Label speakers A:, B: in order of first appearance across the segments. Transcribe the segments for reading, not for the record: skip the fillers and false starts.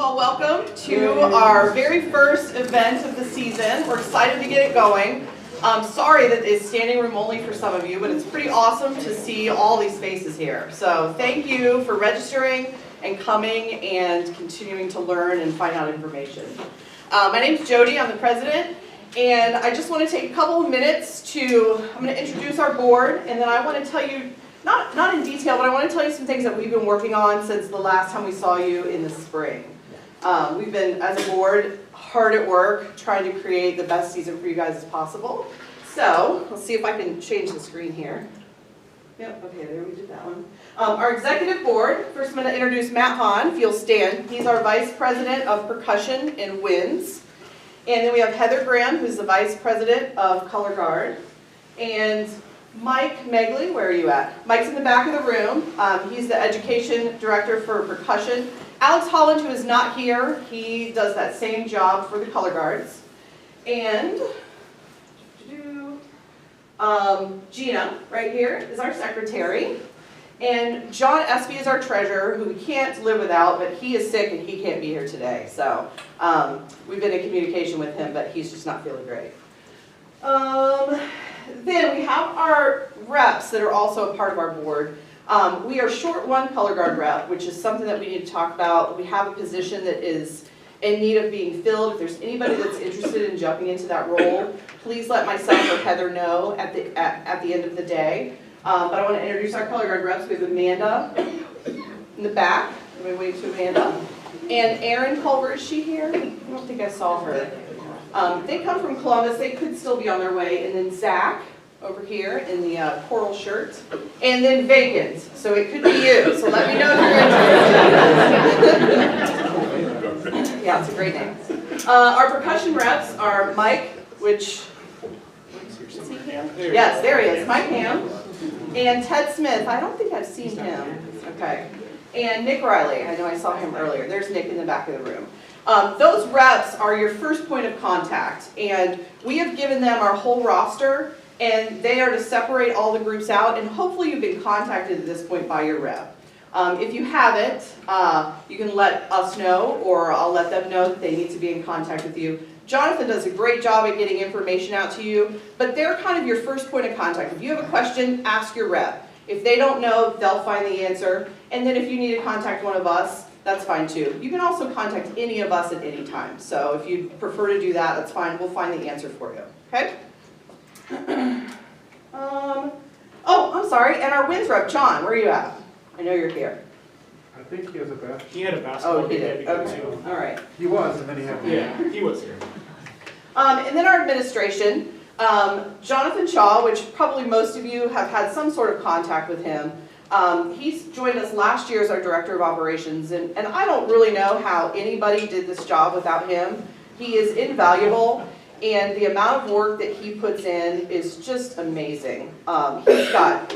A: Well, welcome to our very first event of the season. We're excited to get it going. Sorry that it's standing room only for some of you, but it's pretty awesome to see all these faces here. So thank you for registering and coming and continuing to learn and find out information. My name is Jodi, I'm the president, and I just want to take a couple of minutes I'm going to introduce our board, and then I want to tell you, not in detail, but I want to tell you some things that we've been working on since the last time we saw you in the spring. We've been, as a board, hard at work trying to create the best season for you guys as possible. So, let's see if I can change the screen here. Yep, okay, there we did that one. Our executive board, first I'm going to introduce Matt Hahn, if you'll stand. He's our vice president of percussion and winds. And then we have Heather Graham, who's the vice president of color guard. And Mike Megley, where are you at? Mike's in the back of the room. He's the education director for percussion. Alex Holland, who is not here, he does that same job for the color guards. And Gina, right here, is our secretary. And John Espy is our treasurer, who we can't live without, but he is sick and he can't be here today. So we've been in communication with him, but he's just not feeling great. Then we have our reps that are also a part of our board. We are short one color guard rep, which is something that we need to talk about. We have a position that is in need of being filled. If there's anybody that's interested in jumping into that role, please let myself or Heather know at the end of the day. But I want to introduce our color guard reps. We have Amanda in the back. Let me wave to Amanda. And Erin Culver, is she here? I don't think I saw her. They come from Columbus. They could still be on their way. And then Zach over here in the coral shirt. And then vacant. So it could be you. So let me know if you're interested. Yeah, it's a great name. Our percussion reps are Mike, which, is he Ham? Yes, there he is, Mike Ham. And Ted Smith, I don't think I've seen him. Okay. And Nick Riley, I know I saw him earlier. There's Nick in the back of the room. Those reps are your first point of contact, and we have given them our whole roster, and they are to separate all the groups out, and hopefully you've been contacted at this point by your rep. If you haven't, you can let us know, or I'll let them know that they need to be in contact with you. Jonathan does a great job at getting information out to you, but they're kind of your first point of contact. If you have a question, ask your rep. If they don't know, they'll find the answer. And then if you need to contact one of us, that's fine too. You can also contact any of us at any time. So if you prefer to do that, that's fine. We'll find the answer for you. Okay? Oh, I'm sorry. And our winds rep, John, where are you at? I know you're here.
B: I think he has a basketball.
C: He had a basketball.
A: Oh, he did. Okay. All right.
B: He was, and then he had.
C: Yeah, he was here.
A: And then our administration, Jonathan Shaw, which probably most of you have had some sort of contact with him. He's joined us last year as our director of operations, and I don't really know how anybody did this job without him. He is invaluable, and the amount of work that he puts in is just amazing. He's got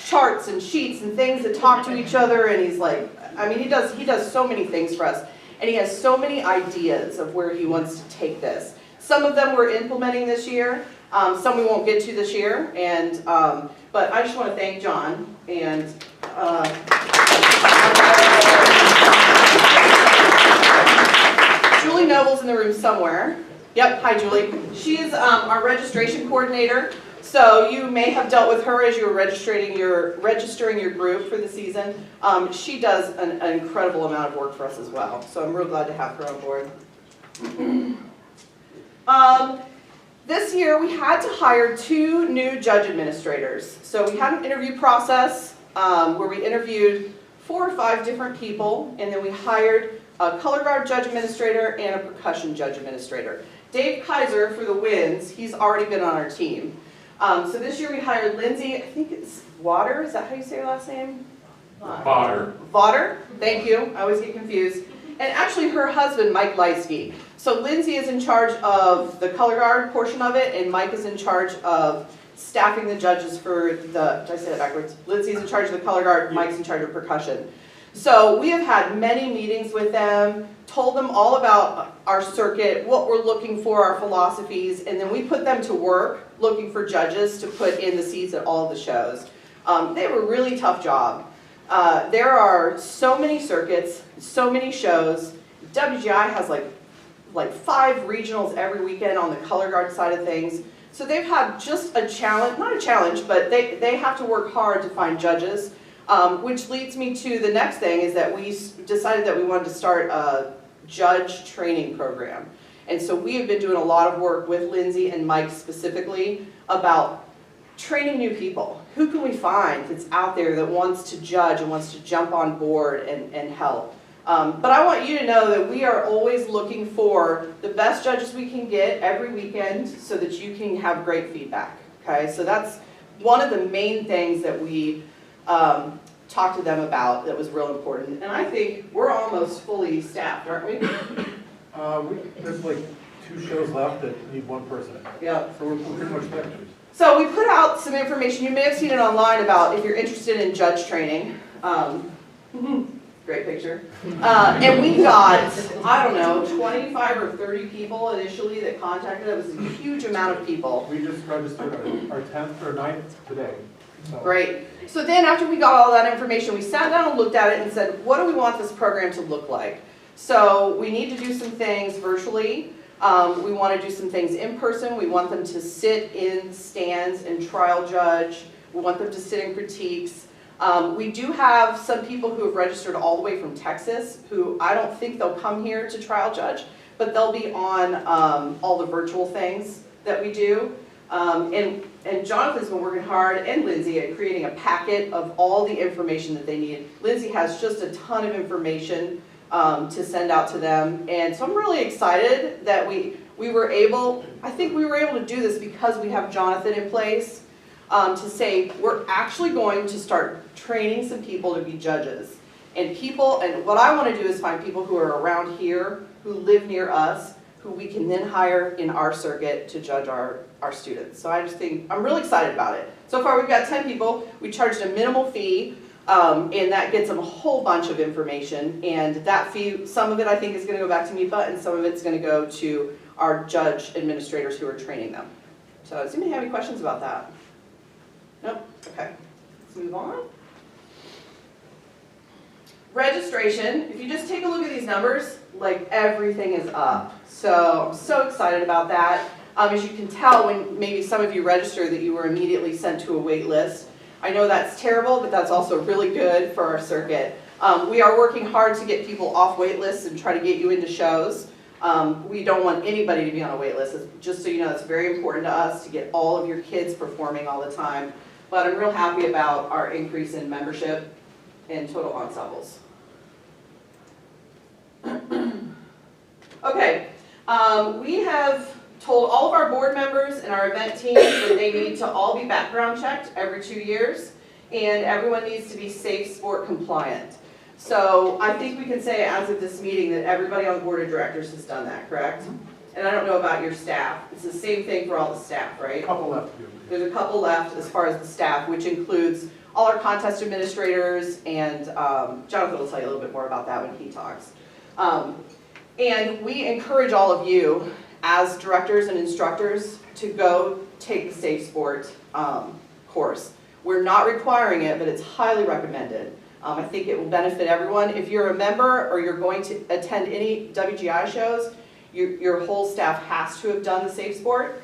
A: charts and sheets and things that talk to each other, and he's like, I mean, he does so many things for us, and he has so many ideas of where he wants to take this. Some of them we're implementing this year, some we won't get to this year, and but I just want to thank John and Julie Noble's in the room somewhere. Yep, hi Julie. She's our registration coordinator. So you may have dealt with her as you were registering your group for the season. She does an incredible amount of work for us as well. So I'm real glad to have her on board. This year we had to hire 2 new judge administrators. So we had an interview process where we interviewed 4 or 5 different people, and then we hired a color guard judge administrator and a percussion judge administrator. Dave Kaiser for the winds, he's already been on our team. So this year we hired Lindsay, I think it's Water, is that how you say your last name?
C: Potter.
A: Votter, thank you, I always get confused. And actually her husband, Mike Leisky. So Lindsay is in charge of the color guard portion of it, and Mike is in charge of staffing the judges for the, did I say that backwards? Lindsay's in charge of the color guard, Mike's in charge of percussion. So we have had many meetings with them, told them all about our circuit, what we're looking for, our philosophies, and then we put them to work looking for judges to put in the seats at all of the shows. They have a really tough job. There are so many circuits, so many shows, WGI has like 5 regionals every weekend on the color guard side of things. So they've had just a challenge, not a challenge, but they have to work hard to find judges, which leads me to the next thing is that we decided that we wanted to start a judge training program. And so we have been doing a lot of work with Lindsay and Mike specifically about training new people. Who can we find that's out there that wants to judge and wants to jump on board and help? But I want you to know that we are always looking for the best judges we can get every weekend so that you can have great feedback, okay? So that's one of the main things that we talked to them about that was real important. And I think we're almost fully staffed, aren't we?
B: There's like 2 shows left that need 1 person.
A: Yeah.
B: So we're pretty much there.
A: So we put out some information, you may have seen it online about if you're interested in judge training. Great picture. And we got, I don't know, 25 or 30 people initially that contacted us. It was a huge amount of people.
B: We just registered our 10th or 9th today. So.
A: Great. So then after we got all that information, we sat down and looked at it and said, what do we want this program to look like? So we need to do some things virtually. We want to do some things in person. We want them to sit in stands and trial judge. We want them to sit in critiques. We do have some people who have registered all the way from Texas who I don't think they'll come here to trial judge, but they'll be on all the virtual things that we do. And Jonathan's been working hard, and Lindsay, at creating a packet of all the information that they need. Lindsay has just a ton of information to send out to them, and so I'm really excited that we were able, I think we were able to do this because we have Jonathan in place to say we're actually going to start training some people to be judges. And what I want to do is find people who are around here, who live near us, who we can then hire in our circuit to judge our students. So I just think, I'm really excited about it. So far we've got 10 people, we charged a minimal fee, and that gets them a whole bunch of information. And that fee, some of it I think is going to go back to MEPA, and some of it's going to go to our judge administrators who are training them. So does anybody have any questions about that? Nope? Okay. Let's move on. Registration, if you just take a look at these numbers, like everything is up. So I'm so excited about that. As you can tell, when maybe some of you registered that you were immediately sent to a wait list. I know that's terrible, but that's also really good for our circuit. We are working hard to get people off wait lists and try to get you into shows. We don't want anybody to be on a wait list. Just so you know, it's very important to us to get all of your kids performing all the time. But I'm real happy about our increase in membership and total ensembles. Okay, we have told all of our board members and our event teams that they need to all be background checked every 2 years, and everyone needs to be safe sport compliant. So I think we can say as of this meeting that everybody on the board of directors has done that, correct? And I don't know about your staff. It's the same thing for all the staff, right?
B: A couple left.
A: There's a couple left as far as the staff, which includes all our contest administrators, and Jonathan will tell you a little bit more about that when he talks. And we encourage all of you as directors and instructors to go take the Safe Sport course. We're not requiring it, but it's highly recommended. I think it will benefit everyone. If you're a member or you're going to attend any WGI shows, your whole staff has to have done the Safe Sport.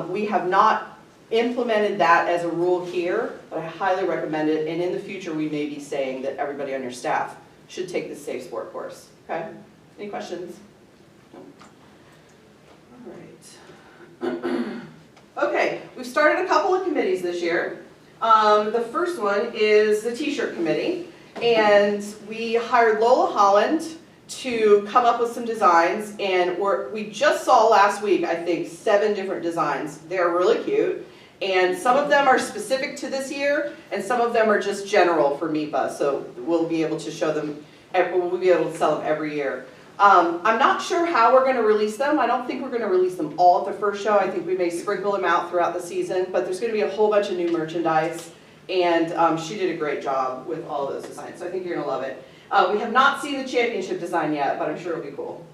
A: We have not implemented that as a rule here, but I highly recommend it. And in the future, we may be saying that everybody on your staff should take the Safe Sport course. Okay? Any questions? No? All right. Okay, we've started a couple of committees this year. The first one is the T-shirt committee, and we hired Lola, Holland to come up with some designs, and we just saw last week, I think, 7 different designs. They're really cute, and some of them are specific to this year, and some of them are just general for MEPA, so we'll be able to show them, we'll be able to sell them every year. I'm not sure how we're going to release them. I don't think we're going to release them all at the first show. I think we may sprinkle them out throughout the season, but there's going to be a whole bunch of new merchandise, and she did a great job with all of those designs, so I think you're going to love it. We have not seen the championship design yet, but I'm sure it'll be cool.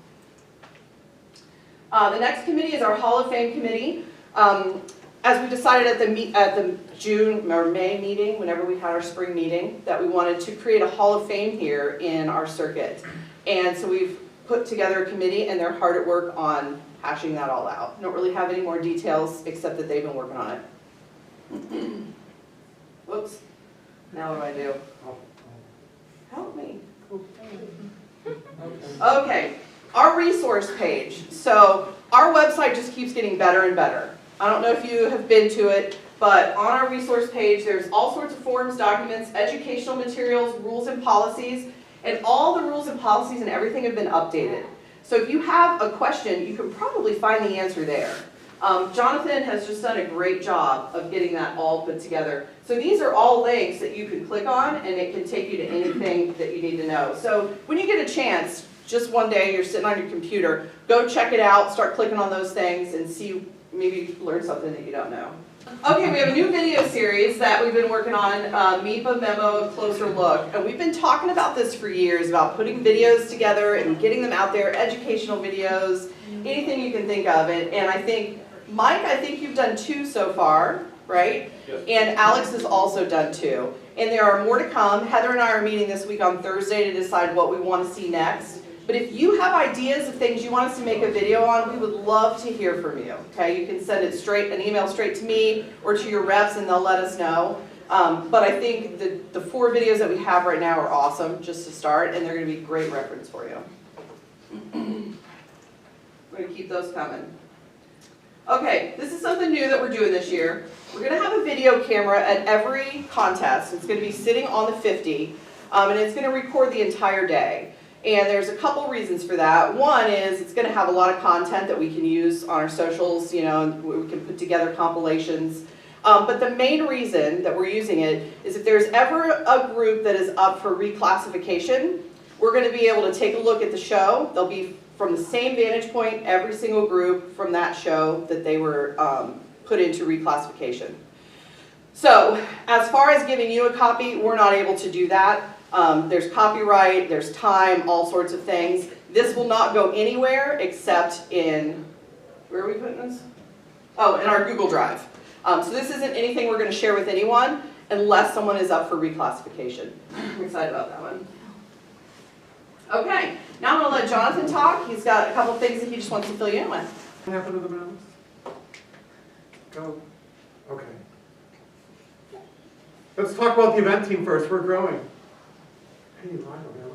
A: The next committee is our Hall of Fame committee. As we decided at the June or May meeting, whenever we had our spring meeting, that we wanted to create a Hall of Fame here in our circuit. And so we've put together a committee, and they're hard at work on hashing that all out. Don't really have any more details, except that they've been working on it. Whoops. Now what do? Help me. Okay, our resource page. So our website just keeps getting better and better. I don't know if you have been to it, but on our resource page, there's all sorts of forms, documents, educational materials, rules and policies, and all the rules and policies and everything have been updated. So if you have a question, you can probably find the answer there. Jonathan has just done a great job of getting that all put together. So these are all links that you can click on, and it can take you to anything that you need to know. So when you get a chance, just one day you're sitting on your computer, go check it out, start clicking on those things, and see, maybe learn something that you don't know. Okay, we have a new video series that we've been working on, MEPA Memo, A Closer Look. And we've been talking about this for years, about putting videos together and getting them out there, educational videos, anything you can think of. And I think, Mike, I think you've done 2 so far, right?
C: Yes.
A: And Alex has also done 2. And there are more to come. Heather and I are meeting this week on Thursday to decide what we want to see next. But if you have ideas of things you want us to make a video on, we would love to hear from you. Okay, you can send it an email straight to me or to your reps, and they'll let us know. But I think the 4 videos that we have right now are awesome, just to start, and they're going to be great reference for you. We're going to keep those coming. Okay, this is something new that we're doing this year. We're going to have a video camera at every contest. It's going to be sitting on the 50, and it's going to record the entire day. And there's a couple reasons for that. One is it's going to have a lot of content that we can use on our socials, you know, we can put together compilations. But the main reason that we're using it is if there's ever a group that is up for reclassification, we're going to be able to take a look at the show. They'll be from the same vantage point, every single group from that show that they were put into reclassification. So as far as giving you a copy, we're not able to do that. There's copyright, there's time, all sorts of things. This will not go anywhere except in, where are we putting this? Oh, in our Google Drive. So this isn't anything we're going to share with anyone unless someone is up for reclassification. I'm excited about that one. Okay, now I'm going to let Jonathan talk. He's got a couple things that he just wants to fill you in with.
B: What happened to the memos? Go. Okay. Let's talk about the event team first. We're growing.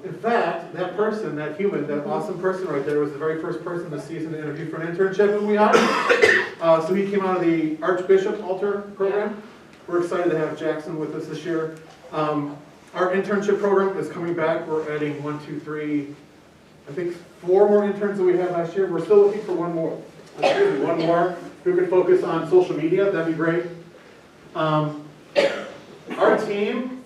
B: In fact, that person, that human, that awesome person right there was the very first person this season to interview for an internship when we hired. So he came out of the Archbishop Altar program. We're excited to have Jackson with us this year. Our internship program is coming back. We're adding 1, 2, 3, I think 4 more interns than we had last year. We're still looking for one more. Excuse me, one more who can focus on social media. That'd be great. Our team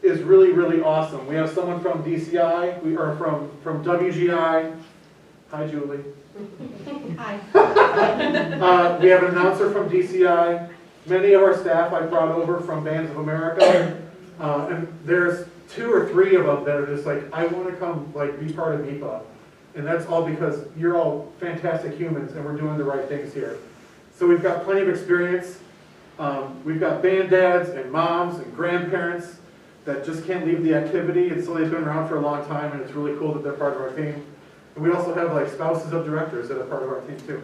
B: is really, really awesome. We have someone from DCI, we are from WGI. Hi, Julie.
A: Hi.
B: We have an announcer from DCI. Many of our staff I brought over from Bands of America. And there's 2 or 3 of them that are just like, I want to come like be part of MEPA. And that's all because you're all fantastic humans and we're doing the right things here. So we've got plenty of experience. We've got band dads and moms and grandparents that just can't leave the activity, and so they've been around for a long time, and it's really cool that they're part of our team. And we also have like spouses of directors that are part of our team too.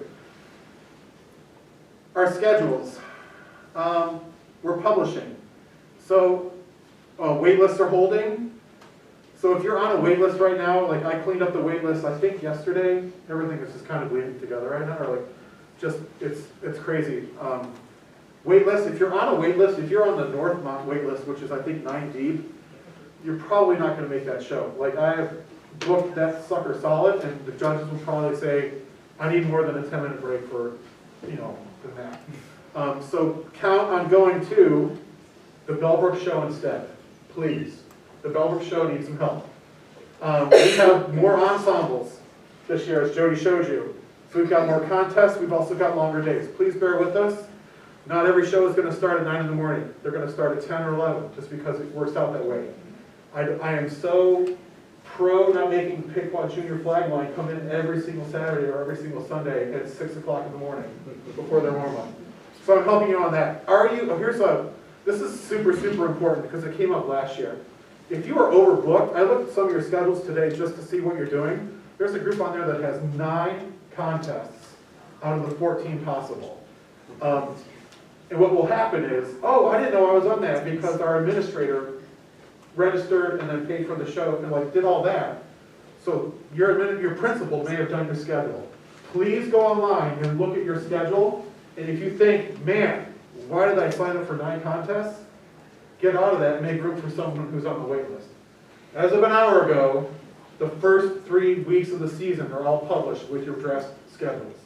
B: Our schedules. We're publishing. So wait lists are holding. So if you're on a wait list right now, like I cleaned up the wait list, I think yesterday, everything is just kind of bleeding together right now, or like just, it's crazy. Wait list, if you're on a wait list, if you're on the North Mount wait list, which is I think 9 deep, you're probably not going to make that show. Like I have booked that sucker solid, and the judges will probably say, I need more than a 10-minute break for, you know, than that. So count on going to the Bellbrook show instead, please. The Bellbrook show needs some help. We have more ensembles this year, as Jodi showed you. So we've got more contests, we've also got longer days. Please bear with us. Not every show is going to start at 9 in the morning. They're going to start at 10 or 11, just because it works out that way. I am so pro not making Pickwatt Junior flag line come in every single Saturday or every single Sunday at 6 o'clock in the morning before their warm-up. So I'm helping you on that. This is super, super important because it came up last year. If you are overbooked, I looked at some of your schedules today just to see what you're doing. there's a group on there that has 9 contests out of the 14 possible. And what will happen is, oh, I didn't know I was on that because our administrator registered and then paid for the show and like did all that. So your principal may have done your schedule. Please go online and look at your schedule. And if you think, man, why did I sign up for 9 contests? Get out of that and make room for someone who's on the wait list. As of an hour ago, the first 3 weeks of the season are all published with your draft schedules.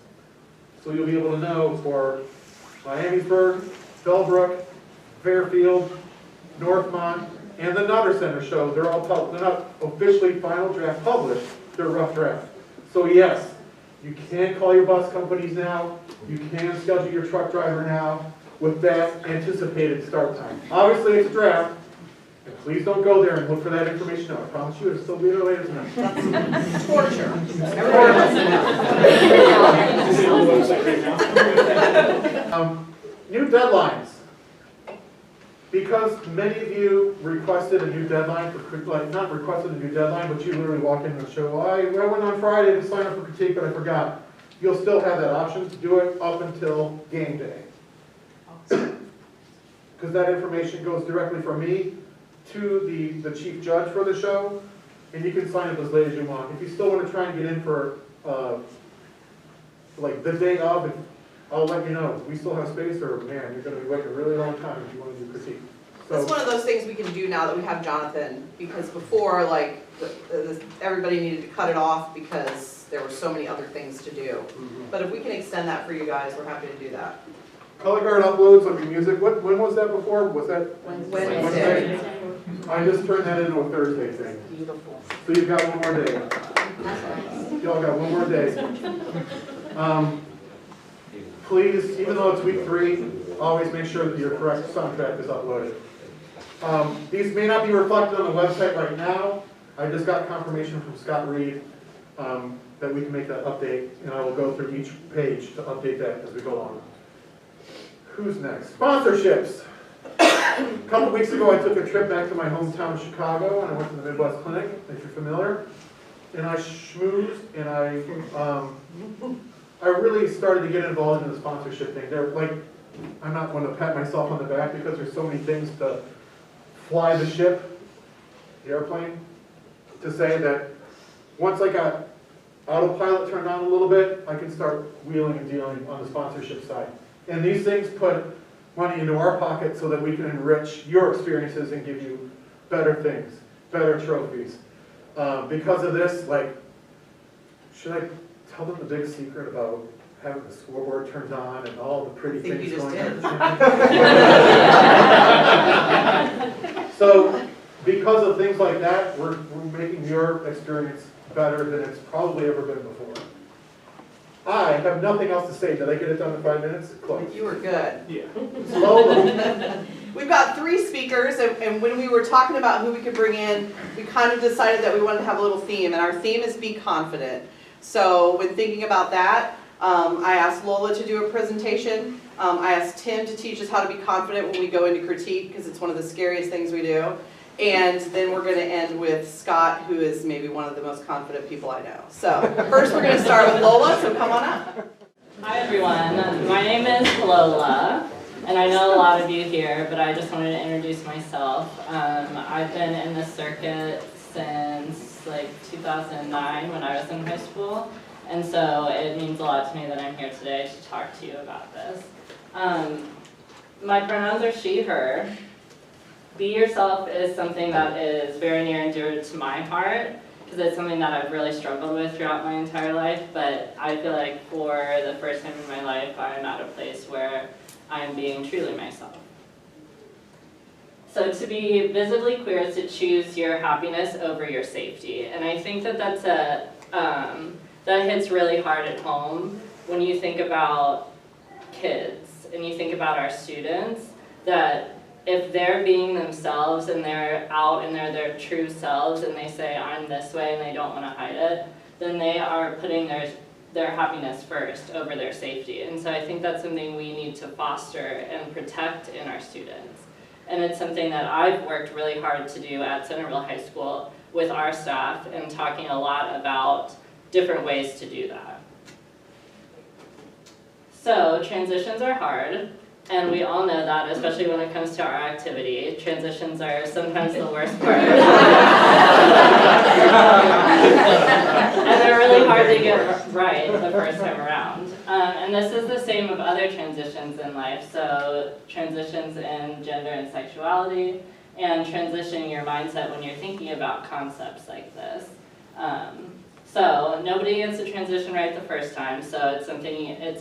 B: So you'll be able to know for Miamisburg, Bellbrook, Fairfield, Northmont, and the Nutter Center show, they're not officially final draft published, they're rough draft. So yes, you can call your bus companies now, you can schedule your truck driver now with that anticipated start time. Obviously it's a draft, and please don't go there and look for that information out. I promise you it'll still be there later tonight.
A: That's torture.
B: New deadlines. Because many of you requested a new deadline for, like, not requested a new deadline, but you literally walk in and show, well, I went on Friday to sign up for critique, but I forgot. You'll still have that option to do it up until game day. Because that information goes directly from me to the chief judge for the show, and you can sign up as late as you want. If you still want to try and get in for, like, the day of, I'll let you know. We still have space, or man, you're going to be waiting a really long time if you want to do critique. So,
A: It's one of those things we can do now that we have Jonathan, because before, like, everybody needed to cut it off because there were so many other things to do. But if we can extend that for you guys, we're happy to do that.
B: color guard uploads of your music. When was that before? Was that
A: Wednesday.
B: I just turned that into a Thursday thing.
A: Beautiful.
B: So you've got one more day. Y'all got one more day. Please, even though it's week 3, always make sure that your correct soundtrack is uploaded. These may not be reflected on the website right now. I just got confirmation from Scott Reed that we can make that update, and I will go through each page to update that as we go along. Who's next? Sponsorships. A couple weeks ago, I took a trip back to my hometown of Chicago, and I went to the Midwest Clinic, if you're familiar. And I schmoozed, and I really started to get involved in the sponsorship thing. They're like, I'm not one to pat myself on the back because there's so many things to fly the ship, the airplane, to say that once I got autopilot turned on a little bit, I can start wheeling and dealing on the sponsorship side. And these things put money into our pocket so that we can enrich your experiences and give you better things, better trophies. Because of this, like, should I tell them the big secret about having the scoreboard turned on and all the pretty things going on? So, because of things like that, we're making your experience better than it's probably ever been before. I have nothing else to say. Did I get it done in 5 minutes? Close.
A: You were good.
C: Yeah.
B: Lola.
A: We've got 3 speakers, and when we were talking about who we could bring in, we kind of decided that we wanted to have a little theme, and our theme is Be Confident. So when thinking about that, I asked Lola to do a presentation. I asked Tim to teach us how to be confident when we go into critique, because it's one of the scariest things we do. And then we're going to end with Scott, who is maybe one of the most confident people I know. So first we're going to start with Lola, so come on up.
D: Hi everyone, my name is Lola, and I know a lot of you here, but I just wanted to introduce myself. I've been in the circuit since like 2009 when I was in high school, and so it means a lot to me that I'm here today to talk to you about this. My pronouns are she, her. Be yourself is something that is very near and dear to my heart, because it's something that I've really struggled with throughout my entire life, but I feel like for the first time in my life, I'm at a place where I'm being truly myself. So to be visibly queer is to choose your happiness over your safety, and I think that that hits really hard at home when you think about kids and you think about our students, that if they're being themselves and they're out and they're their true selves and they say, I'm this way, and they don't want to hide it, then they are putting their happiness first over their safety. And so I think that's something we need to foster and protect in our students. And it's something that I've worked really hard to do at Centerville High School with our staff, and talking a lot about different ways to do that. So transitions are hard, and we all know that, especially when it comes to our activity. Transitions are sometimes the worst part. And they're really hard to get right the first time around. And this is the same with other transitions in life. So transitions in gender and sexuality, and transitioning your mindset when you're thinking about concepts like this. So nobody gets to transition right the first time, so it's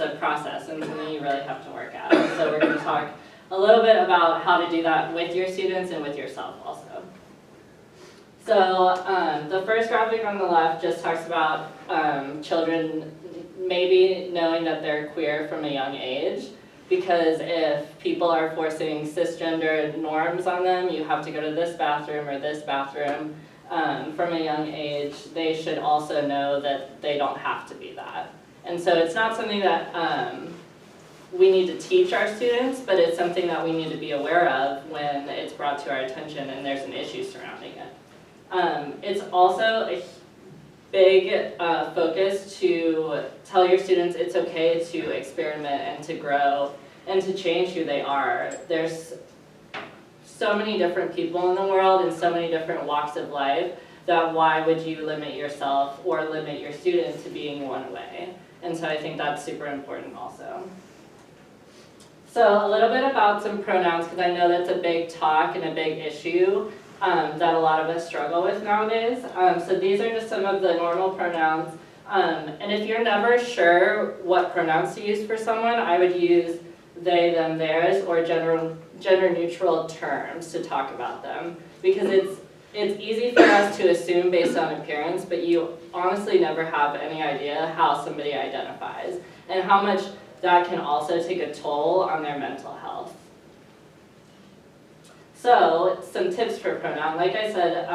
D: a process and something you really have to work at. So we're going to talk a little bit about how to do that with your students and with yourself also. So the first graphic on the left just talks about children maybe knowing that they're queer from a young age, because if people are forcing cisgender norms on them, you have to go to this bathroom or this bathroom, from a young age, they should also know that they don't have to be that. And so it's not something that we need to teach our students, but it's something that we need to be aware of when it's brought to our attention and there's an issue surrounding it. It's also a big focus to tell your students it's okay to experiment and to grow and to change who they are. There's so many different people in the world and so many different walks of life that why would you limit yourself or limit your student to being one way? And so I think that's super important also. So a little bit about some pronouns, because I know that's a big talk and a big issue that a lot of us struggle with nowadays. So these are just some of the normal pronouns. And if you're never sure what pronouns to use for someone, I would use they, them, theirs, or gender neutral terms to talk about them, because it's easy for us to assume based on appearance, but you honestly never have any idea how somebody identifies and how much that can also take a toll on their mental health. So some tips for pronoun. Like I said,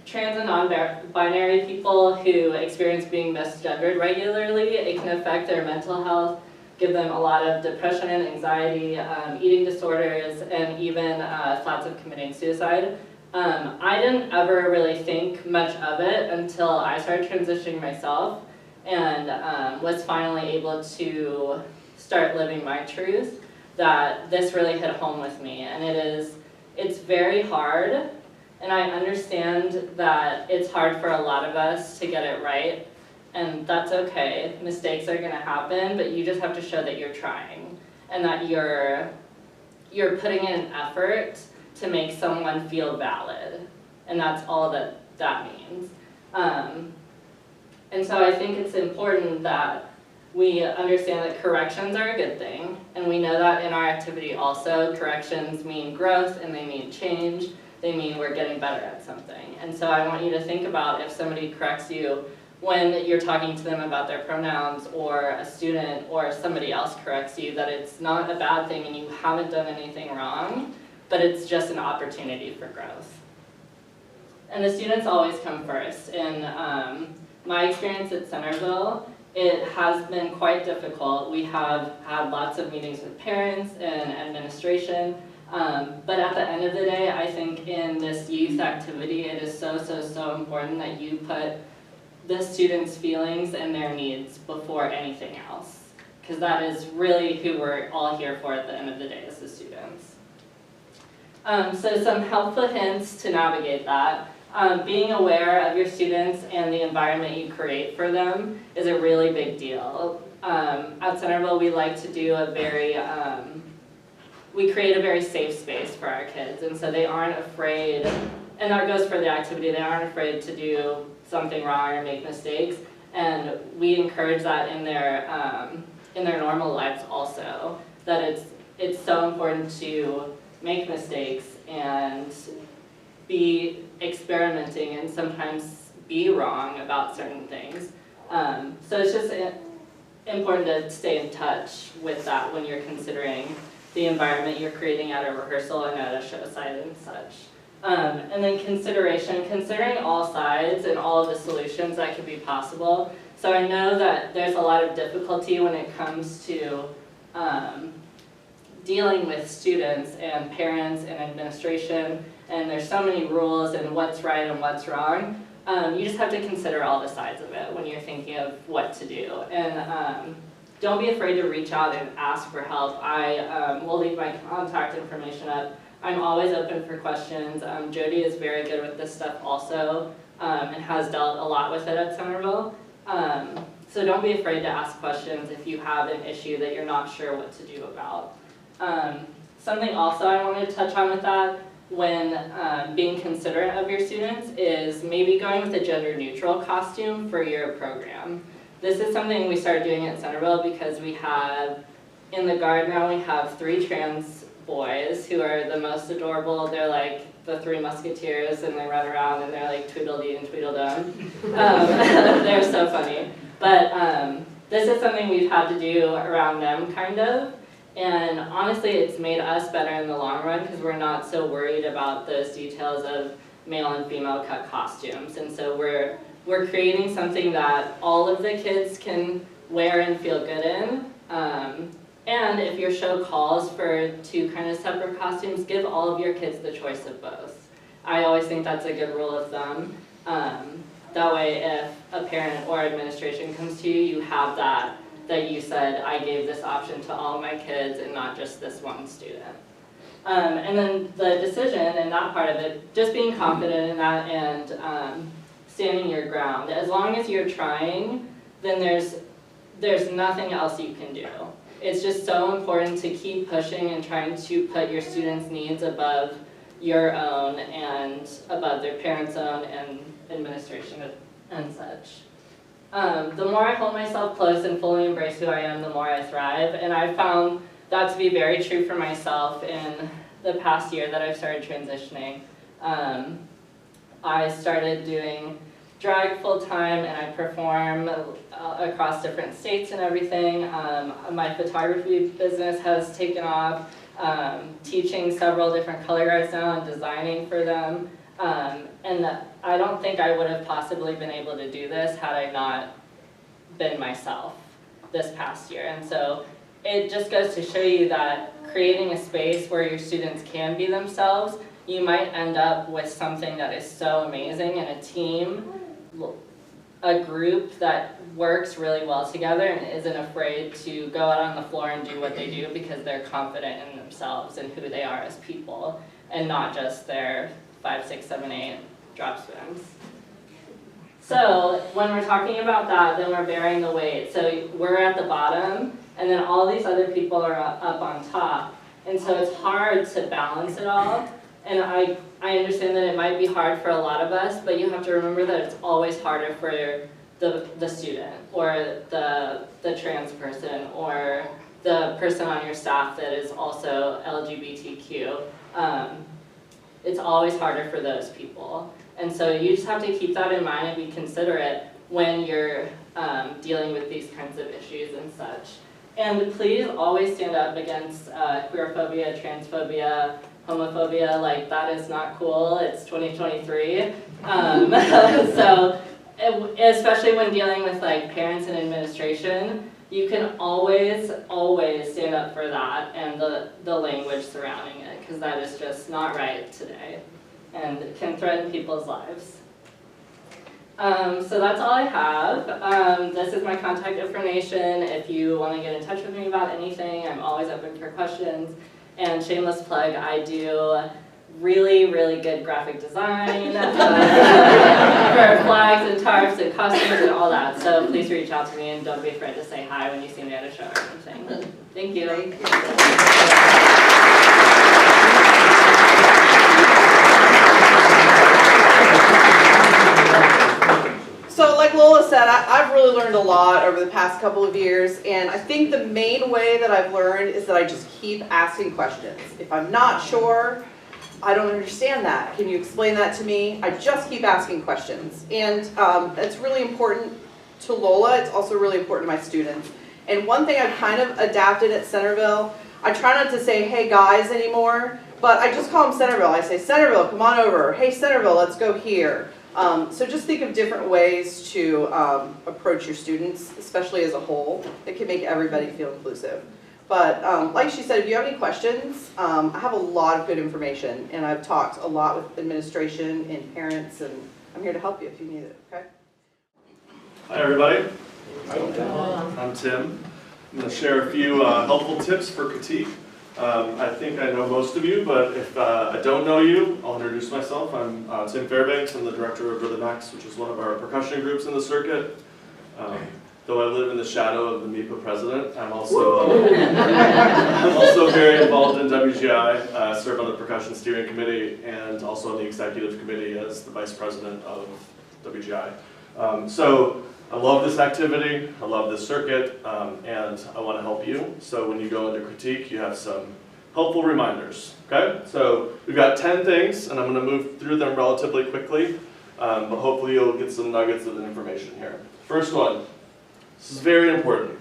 D: trans and non-binary people who experience being misgendered regularly, it can affect their mental health, give them a lot of depression and anxiety, eating disorders, and even thoughts of committing suicide. I didn't ever really think much of it until I started transitioning myself and was finally able to start living my truth, that this really hit home with me. And it's very hard, and I understand that it's hard for a lot of us to get it right. And that's okay. Mistakes are gonna happen, but you just have to show that you're trying and that you're putting in an effort to make someone feel valid. And that's all that means. And so I think it's important that we understand that corrections are a good thing, and we know that in our activity also. Corrections mean growth and they mean change. They mean we're getting better at something. And so I want you to think about if somebody corrects you when you're talking to them about their pronouns, or a student or somebody else corrects you, that it's not a bad thing and you haven't done anything wrong, but it's just an opportunity for growth. And the students always come first. In my experience at Centerville, it has been quite difficult. We have had lots of meetings with parents and administration, but at the end of the day, I think in this youth activity, it is so important that you put the students' feelings and their needs before anything else, because that is really who we're all here for at the end of the day as the students. So some helpful hints to navigate that. Being aware of your students and the environment you create for them is a really big deal. At Centerville, we like to do we create a very safe space for our kids, and so they aren't afraid, and that goes for the activity, they aren't afraid to do something wrong or make mistakes, and we encourage that in their normal lives also, that it's so important to make mistakes and be experimenting and sometimes be wrong about certain things. So it's just important to stay in touch with that when you're considering the environment you're creating at a rehearsal and at a show site and such. And then considering all sides and all of the solutions that could be possible. So I know that there's a lot of difficulty when it comes to dealing with students and parents and administration, and there's so many rules and what's right and what's wrong, you just have to consider all the sides of it when you're thinking of what to do. And don't be afraid to reach out and ask for help. I will leave my contact information up. I'm always open for questions. Jodi is very good with this stuff also, and has dealt a lot with it at Centerville. So don't be afraid to ask questions if you have an issue that you're not sure what to do about. Something also I wanted to touch on with that, when being considerate of your students, is maybe going with a gender-neutral costume for your program. This is something we started doing at Centerville because we have, in the guard now, we have 3 trans boys who are the most adorable. They're like the 3 musketeers, and they run around and they're like Tweedledee and Tweedledum. They're so funny. But this is something we've had to do around them, kind of. And honestly, it's made us better in the long run because we're not so worried about those details of male and female cut costumes. And so we're creating something that all of the kids can wear and feel good in. And if your show calls for 2 kind of separate costumes, give all of your kids the choice of both. I always think that's a good rule of thumb. That way, if a parent or administration comes to you, you have that you said, I gave this option to all my kids and not just this one student. And then the decision and that part of it, just being confident in that and standing your ground. As long as you're trying, then there's nothing else you can do. It's just so important to keep pushing and trying to put your students' needs above your own and above their parents' own and administration and such. The more I hold myself close and fully embrace who I am, the more I thrive. And I've found that to be very true for myself in the past year that I've started transitioning. I started doing drag full-time, and I perform across different states and everything. My photography business has taken off, teaching several different color guards now and designing for them. And I don't think I would have possibly been able to do this had I not been myself this past year. And so it just goes to show you that creating a space where your students can be themselves, you might end up with something that is so amazing, and a team, a group that works really well together and isn't afraid to go out on the floor and do what they do because they're confident in themselves and who they are as people, and not just their 5, 6, 7, 8 drop spins. So when we're talking about that, then we're bearing the weight. So we're at the bottom, and then all these other people are up on top. And so it's hard to balance it all. And I understand that it might be hard for a lot of us, but you have to remember that it's always harder for the student, or the trans person, or the person on your staff that is also LGBTQ. It's always harder for those people. And so you just have to keep that in mind and be considerate when you're dealing with these kinds of issues and such. And please always stand up against queerphobia, transphobia, homophobia. Like, that is not cool. It's 2023. So especially when dealing with like parents and administration, you can always stand up for that and the language surrounding it, because that is just not right today and can threaten people's lives. So that's all I have. This is my contact information. If you want to get in touch with me about anything, I'm always open for questions. And shameless plug, I do really, really good graphic design for flags and tarps and costumes and all that. So please reach out to me, and don't be afraid to say hi when you see me at a show or something. Thank you.
A: Thank you. So like Lola said, I've really learned a lot over the past couple of years, and I think the main way that I've learned is that I just keep asking questions. If I'm not sure, I don't understand that. Can you explain that to me? I just keep asking questions. And it's really important to Lola. It's also really important to my students. And one thing I've kind of adapted at Centerville, I try not to say, hey guys anymore, but I just call them Centerville. I say, Centerville, come on over. Hey Centerville, let's go here. So just think of different ways to approach your students, especially as a whole, that can make everybody feel inclusive. But like she said, if you have any questions, I have a lot of good information, and I've talked a lot with administration and parents and I'm here to help you if you need it, okay?
E: Hi everybody, I'm Tim. I'm going to share a few helpful tips for critique. I think I know most of you, but if I don't know you, I'll introduce myself. I'm Tim Fairbanks. I'm the director of Rhythm X, which is one of our percussion groups in the circuit. Though I live in the shadow of the MEPA president, I'm also very involved in WGI. I serve on the percussion steering committee and also on the executive committee as the vice president of WGI. So I love this activity, I love this circuit, and I want to help you. So when you go into critique, you have some helpful reminders, okay? So we've got 10 things, and I'm going to move through them relatively quickly, but hopefully you'll get some nuggets of information here. First one, this is very important,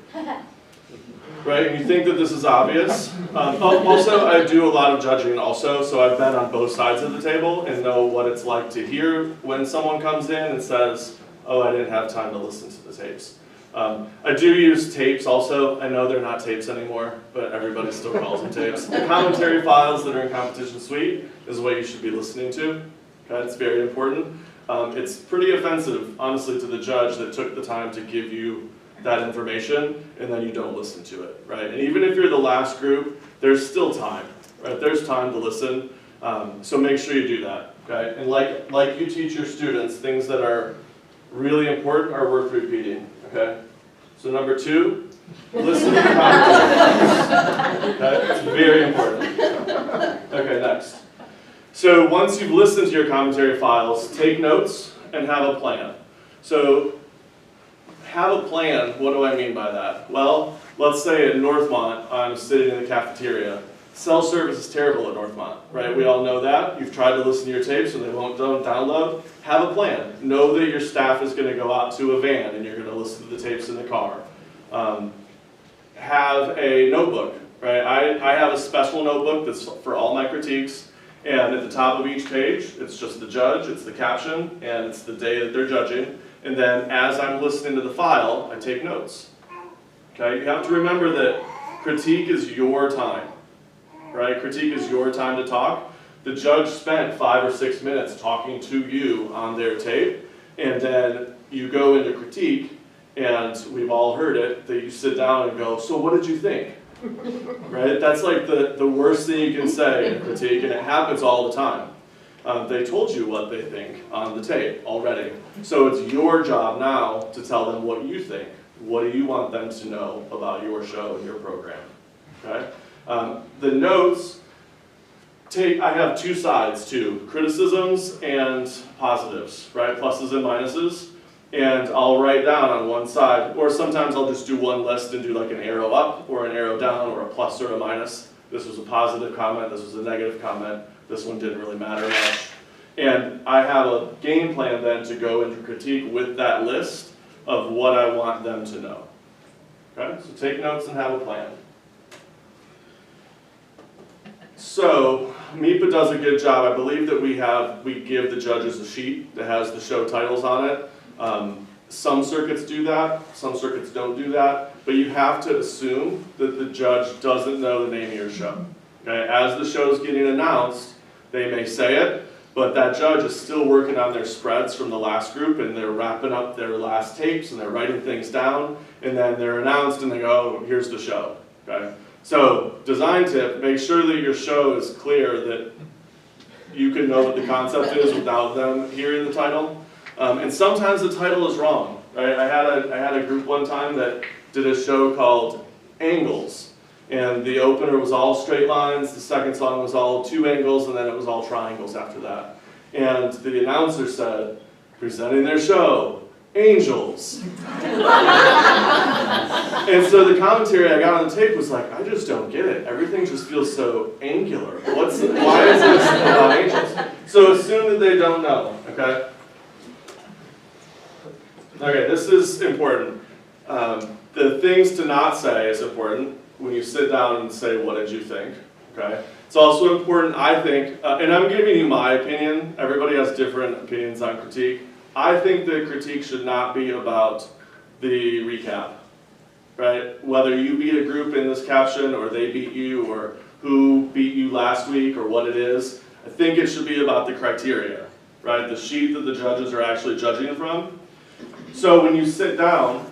E: right? And you think that this is obvious. Also, I do a lot of judging also, so I've been on both sides of the table and know what it's like to hear when someone comes in and says, oh, I didn't have time to listen to the tapes. I do use tapes also. I know they're not tapes anymore, but everybody still calls them tapes. The commentary files that are in Competition Suite is what you should be listening to. Okay, it's very important. It's pretty offensive, honestly, to the judge that took the time to give you that information and then you don't listen to it, right? And even if you're the last group, there's still time, right? There's time to listen, so make sure you do that, okay? And like you teach your students, things that are really important are worth repeating, okay? So number 2, listen to the commentaries. Okay? It's very important. Okay, next. So once you've listened to your commentary files, take notes and have a plan. So have a plan, what do I mean by that? Well, let's say at Northmont, I'm sitting in the cafeteria. Cell service is terrible at Northmont, right? We all know that. You've tried to listen to your tapes and they don't download. Have a plan. Know that your staff is going to go out to a van and you're going to listen to the tapes in the car. Have a notebook, right? I have a special notebook that's for all my critiques, and at the top of each page, it's just the judge, it's the caption, and it's the day that they're judging. And then as I'm listening to the file, I take notes. Okay? You have to remember that critique is your time. Right? Critique is your time to talk. The judge spent 5 or 6 minutes talking to you on their tape, and then you go into critique, and we've all heard it, that you sit down and go, so what did you think? Right? That's like the worst thing you can say in critique, and it happens all the time. They told you what they think on the tape already. So it's your job now to tell them what you think. What do you want them to know about your show and your program? Okay? The notes, I have 2 sides too, criticisms and positives, right? Pluses and minuses. And I'll write down on one side, or sometimes I'll just do one list and do like an arrow up or an arrow down or a plus or a minus. This was a positive comment, this was a negative comment, this one didn't really matter much. And I have a game plan then to go into critique with that list of what I want them to know. Okay, so take notes and have a plan. So, MEPA does a good job. I believe that we give the judges a sheet that has the show titles on it. Some circuits do that, some circuits don't do that, but you have to assume that the judge doesn't know the name of your show. Okay? As the show's getting announced, they may say it, but that judge is still working on their spreads from the last group, and they're wrapping up their last tapes, and they're writing things down, and then they're announced, and they go, oh, here's the show. Okay? So, design tip, make sure that your show is clear, that you can know what the concept is without them hearing the title. And sometimes the title is wrong, right? I had a group one time that did a show called Angles, and the opener was all straight lines, the second song was all 2 angles, and then it was all triangles after that. And the announcer said, presenting their show, Angels. And so the commentary I got on the tape was like, I just don't get it. Everything just feels so angular. Why is this about angels? So assume that they don't know, okay? Okay, this is important. The things to not say is important when you sit down and say, what did you think? Okay? It's also important, I think, and I'm giving you my opinion. Everybody has different opinions on critique. I think that critique should not be about the recap, right? Whether you beat a group in this caption or they beat you or who beat you last week or what it is, I think it should be about the criteria. right? The sheet that the judges are actually judging from. So when you sit down,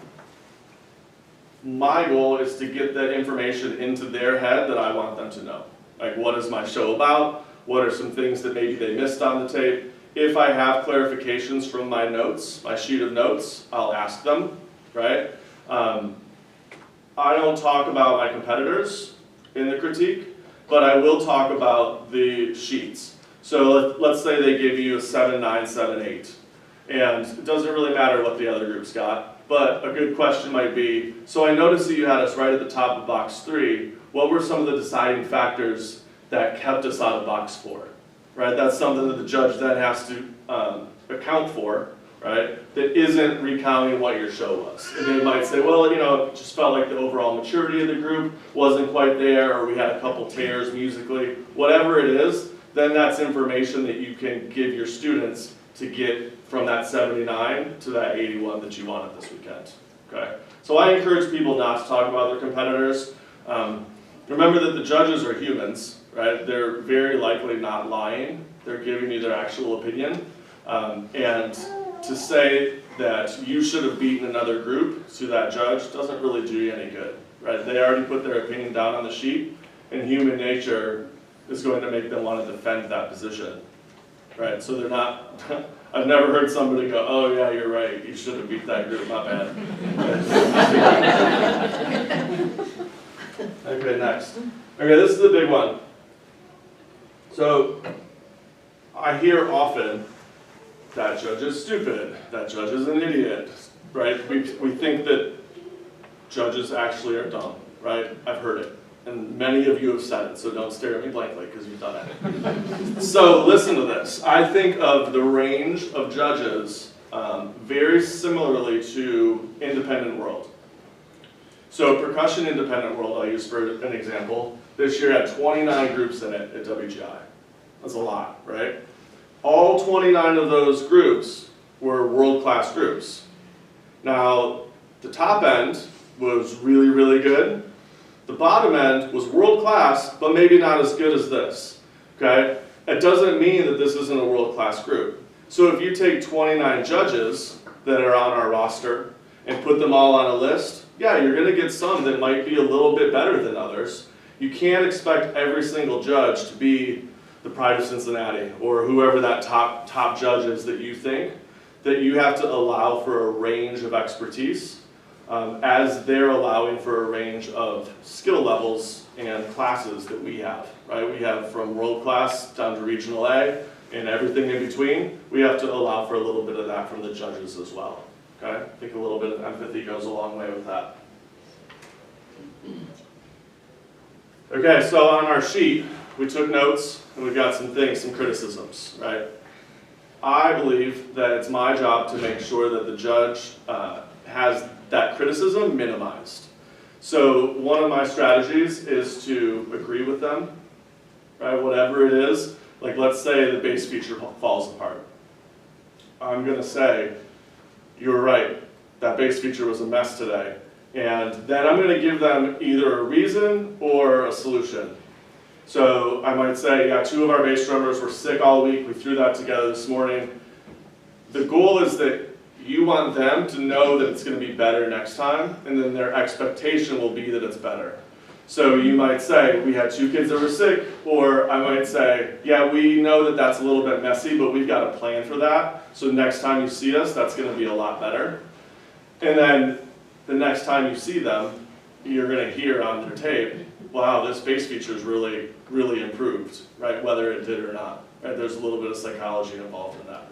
E: my goal is to get that information into their head that I want them to know. Like, what is my show about? What are some things that maybe they missed on the tape? If I have clarifications from my notes, my sheet of notes, I'll ask them, right? I don't talk about my competitors in the critique, but I will talk about the sheets. So let's say they give you a 7-9, 7-8, and it doesn't really matter what the other groups got, but a good question might be, so I noticed that you had us right at the top of box 3. What were some of the deciding factors that kept us out of box 4? Right? That's something that the judge then has to account for, right? That isn't recounting what your show was. And they might say, well, you know, it just felt like the overall maturity of the group wasn't quite there, or we had a couple tears musically. Whatever it is, then that's information that you can give your students to get from that 79 to that 81 that you wanted this weekend, okay? So I encourage people not to talk about their competitors. Remember that the judges are humans, right? They're very likely not lying. They're giving you their actual opinion. And to say that you should have beaten another group to that judge doesn't really do you any good, right? They already put their opinion down on the sheet, and human nature is going to make them want to defend that position, right? So they're not, I've never heard somebody go, oh yeah, you're right, you should have beat that group, my bad. Okay, next. Okay, this is the big one. So, I hear often, that judge is stupid, that judge is an idiot, right? We think that judges actually are dumb, right? I've heard it. And many of you have said it, so don't stare at me blankly because you've done it. So listen to this. I think of the range of judges very similarly to independent world. So percussion independent world, I'll use for an example. This year had 29 groups in it at WGI. That's a lot, right? All 29 of those groups were world-class groups. Now, the top end was really, really good. The bottom end was world-class, but maybe not as good as this, okay? It doesn't mean that this isn't a world-class group. So if you take 29 judges that are on our roster and put them all on a list, yeah, you're gonna get some that might be a little bit better than others. You can't expect every single judge to be the Pride of Cincinnati or whoever that top judge is that you think, that you have to allow for a range of expertise as they're allowing for a range of skill levels and classes that we have, right? We have from world class down to regional A and everything in between. We have to allow for a little bit of that from the judges as well, okay? I think a little bit of empathy goes a long way with that. Okay, so on our sheet, we took notes and we've got some things, some criticisms, right? I believe that it's my job to make sure that the judge has that criticism minimized. So one of my strategies is to agree with them, right? Whatever it is, like let's say the bass feature falls apart. I'm gonna say, you're right, that bass feature was a mess today. And then I'm gonna give them either a reason or a solution. So I might say, yeah, 2 of our bass drummers were sick all week, we threw that together this morning. The goal is that you want them to know that it's going to be better next time, and then their expectation will be that it's better. So you might say, we had 2 kids that were sick, or I might say, yeah, we know that that's a little bit messy, but we've got a plan for that, so next time you see us, that's going to be a lot better. And then the next time you see them, you're going to hear on their tape, wow, this bass feature is really, really improved, right, whether it did or not. Right? There's a little bit of psychology involved in that.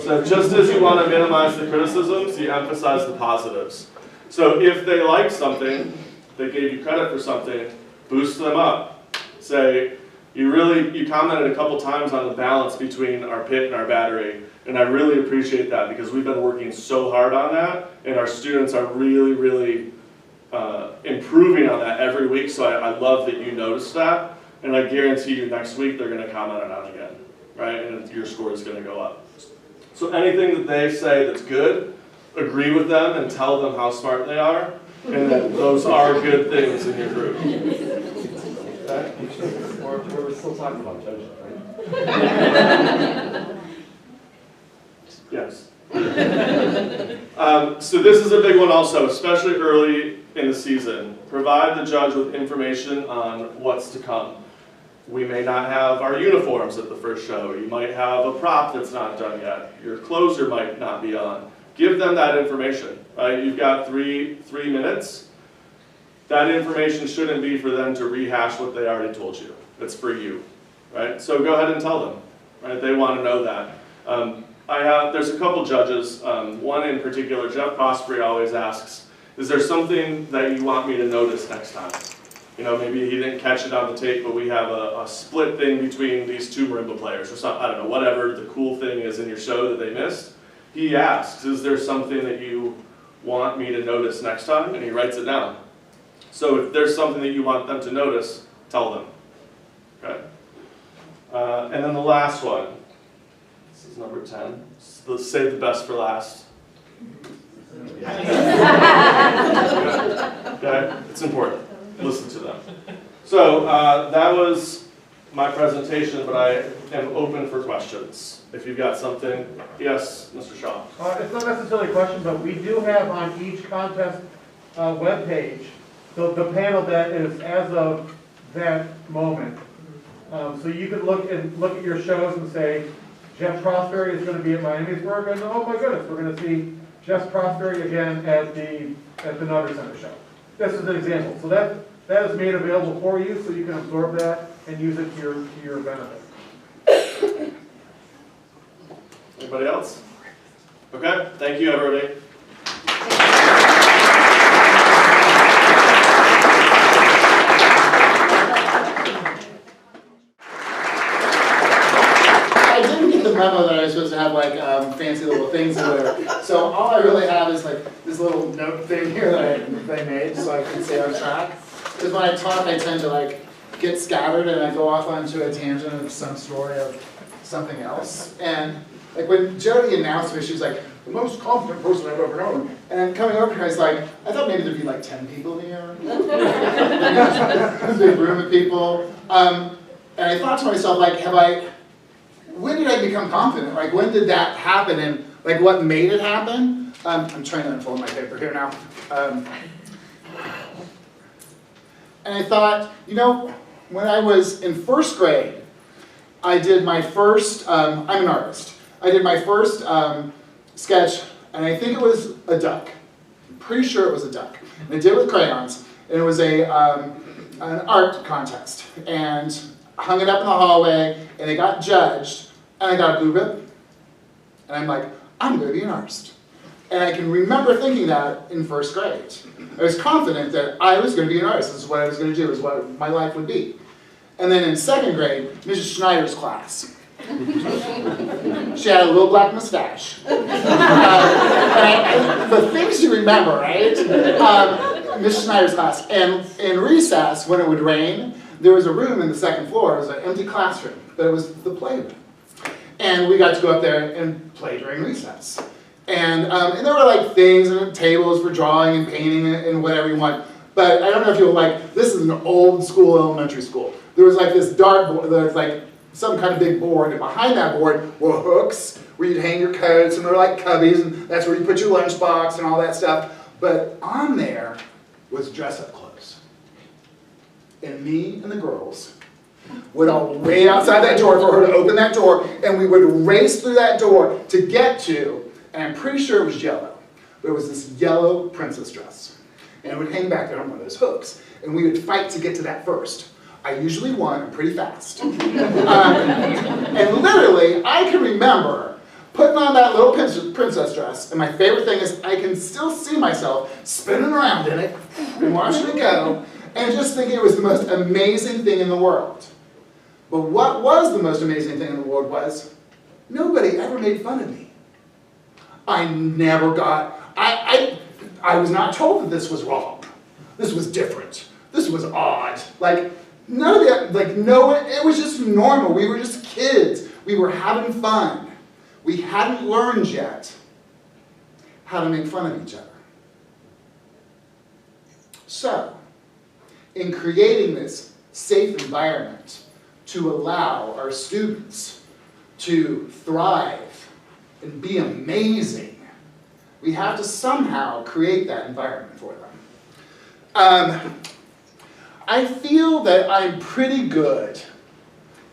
E: So just as you want to minimize the criticisms, you emphasize the positives. So if they like something, they gave you credit for something, boost them up. Say, you commented a couple times on the balance between our pit and our battery, and I really appreciate that because we've been working so hard on that, and our students are really, really improving on that every week, so I love that you noticed that, and I guarantee you next week they're going to comment on it again, right, and your score is going to go up. So anything that they say that's good, agree with them and tell them how smart they are, and that those are good things in your group.
C: We're still talking about judges, right?
E: Yes. So this is a big one also, especially early in the season. Provide the judge with information on what's to come. We may not have our uniforms at the first show. You might have a prop that's not done yet. Your closer might not be on. Give them that information, right? You've got three minutes. That information shouldn't be for them to rehash what they already told you. It's for you, right? So go ahead and tell them, right? They want to know that. There's a couple judges, one in particular, Jeff Prospery always asks, is there something that you want me to notice next time? You know, maybe he didn't catch it on the tape, but we have a split thing between these two marimba players or something, I don't know, whatever the cool thing is in your show that they missed. He asks, is there something that you want me to notice next time? And he writes it down. So if there's something that you want them to notice, tell them, okay? And then the last one, this is number 10. Let's save the best for last. Okay, it's important. Listen to them. So that was my presentation, but I am open for questions. If you've got something, yes, Mr. Shaw.
B: It's not necessarily a question, but we do have on each contest webpage the panel that is as of that moment. So you could look at your shows and say, Jeff Prospery is going to be at Miamisburg, and oh my goodness, we're going to see Jeff Prospery again at the Nutter Center show. This is an example. So that is made available for you, so you can absorb that and use it to your benefit.
E: Anybody else? Okay, thank you, everybody.
F: I didn't get the memo that I was supposed to have like fancy little things in there. So all I really have is like this little note thing here that I made so I can stay on track. Because when I talk, I tend to like get scattered and I go off onto a tangent of some story of something else. And like when Jodi announced me, she was like, the most confident person I've ever known. And coming over here, I was like, I thought maybe there'd be like 10 people here. A big room of people. And I thought to myself, like, when did I become confident? Like, when did that happen? And like, what made it happen? I'm trying to unfold my paper here now. And I thought, you know, when I was in first grade, I did my first, I'm an artist. I did my first sketch, and I think it was a duck. I'm pretty sure it was a duck. And I did it with crayons, and it was an art contest. And I hung it up in the hallway, and it got judged, and I got a blue ribbon. And I'm like, I'm going to be an artist. And I can remember thinking that in first grade. I was confident that I was going to be an artist. This is what I was going to do, this is what my life would be. And then in second grade, Mrs. Schneider's class. She had a little black mustache. The things you remember, right? Mrs. Schneider's class. And in recess, when it would rain, there was a room in the second floor. It was an empty classroom, but it was the playroom. And we got to go up there and play during recess. And there were like things and tables for drawing and painting and whatever you want. But I don't know if you'll like, this is an old school elementary school. There was like this dartboard, there was like some kind of big board, and behind that board were hooks where you'd hang your coats, and there were like cubbies, and that's where you put your lunchbox and all that stuff. But on there was dress-up clothes. And me and the girls would all wait outside that door for her to open that door, and we would race through that door to get to, and I'm pretty sure it was yellow, but it was this yellow princess dress. And it would hang back there on one of those hooks, and we would fight to get to that first. I usually won, I'm pretty fast. And literally, I can remember putting on that little princess dress, and my favorite thing is I can still see myself spinning around in it and watching it go, and just thinking it was the most amazing thing in the world. But what was the most amazing thing in the world was nobody ever made fun of me. I never got, I was not told that this was wrong. This was different. This was odd. Like, none of that, like, no, it was just normal. We were just kids. We were having fun. We hadn't learned yet how to make fun of each other. So, in creating this safe environment to allow our students to thrive and be amazing, we have to somehow create that environment for them. I feel that I'm pretty good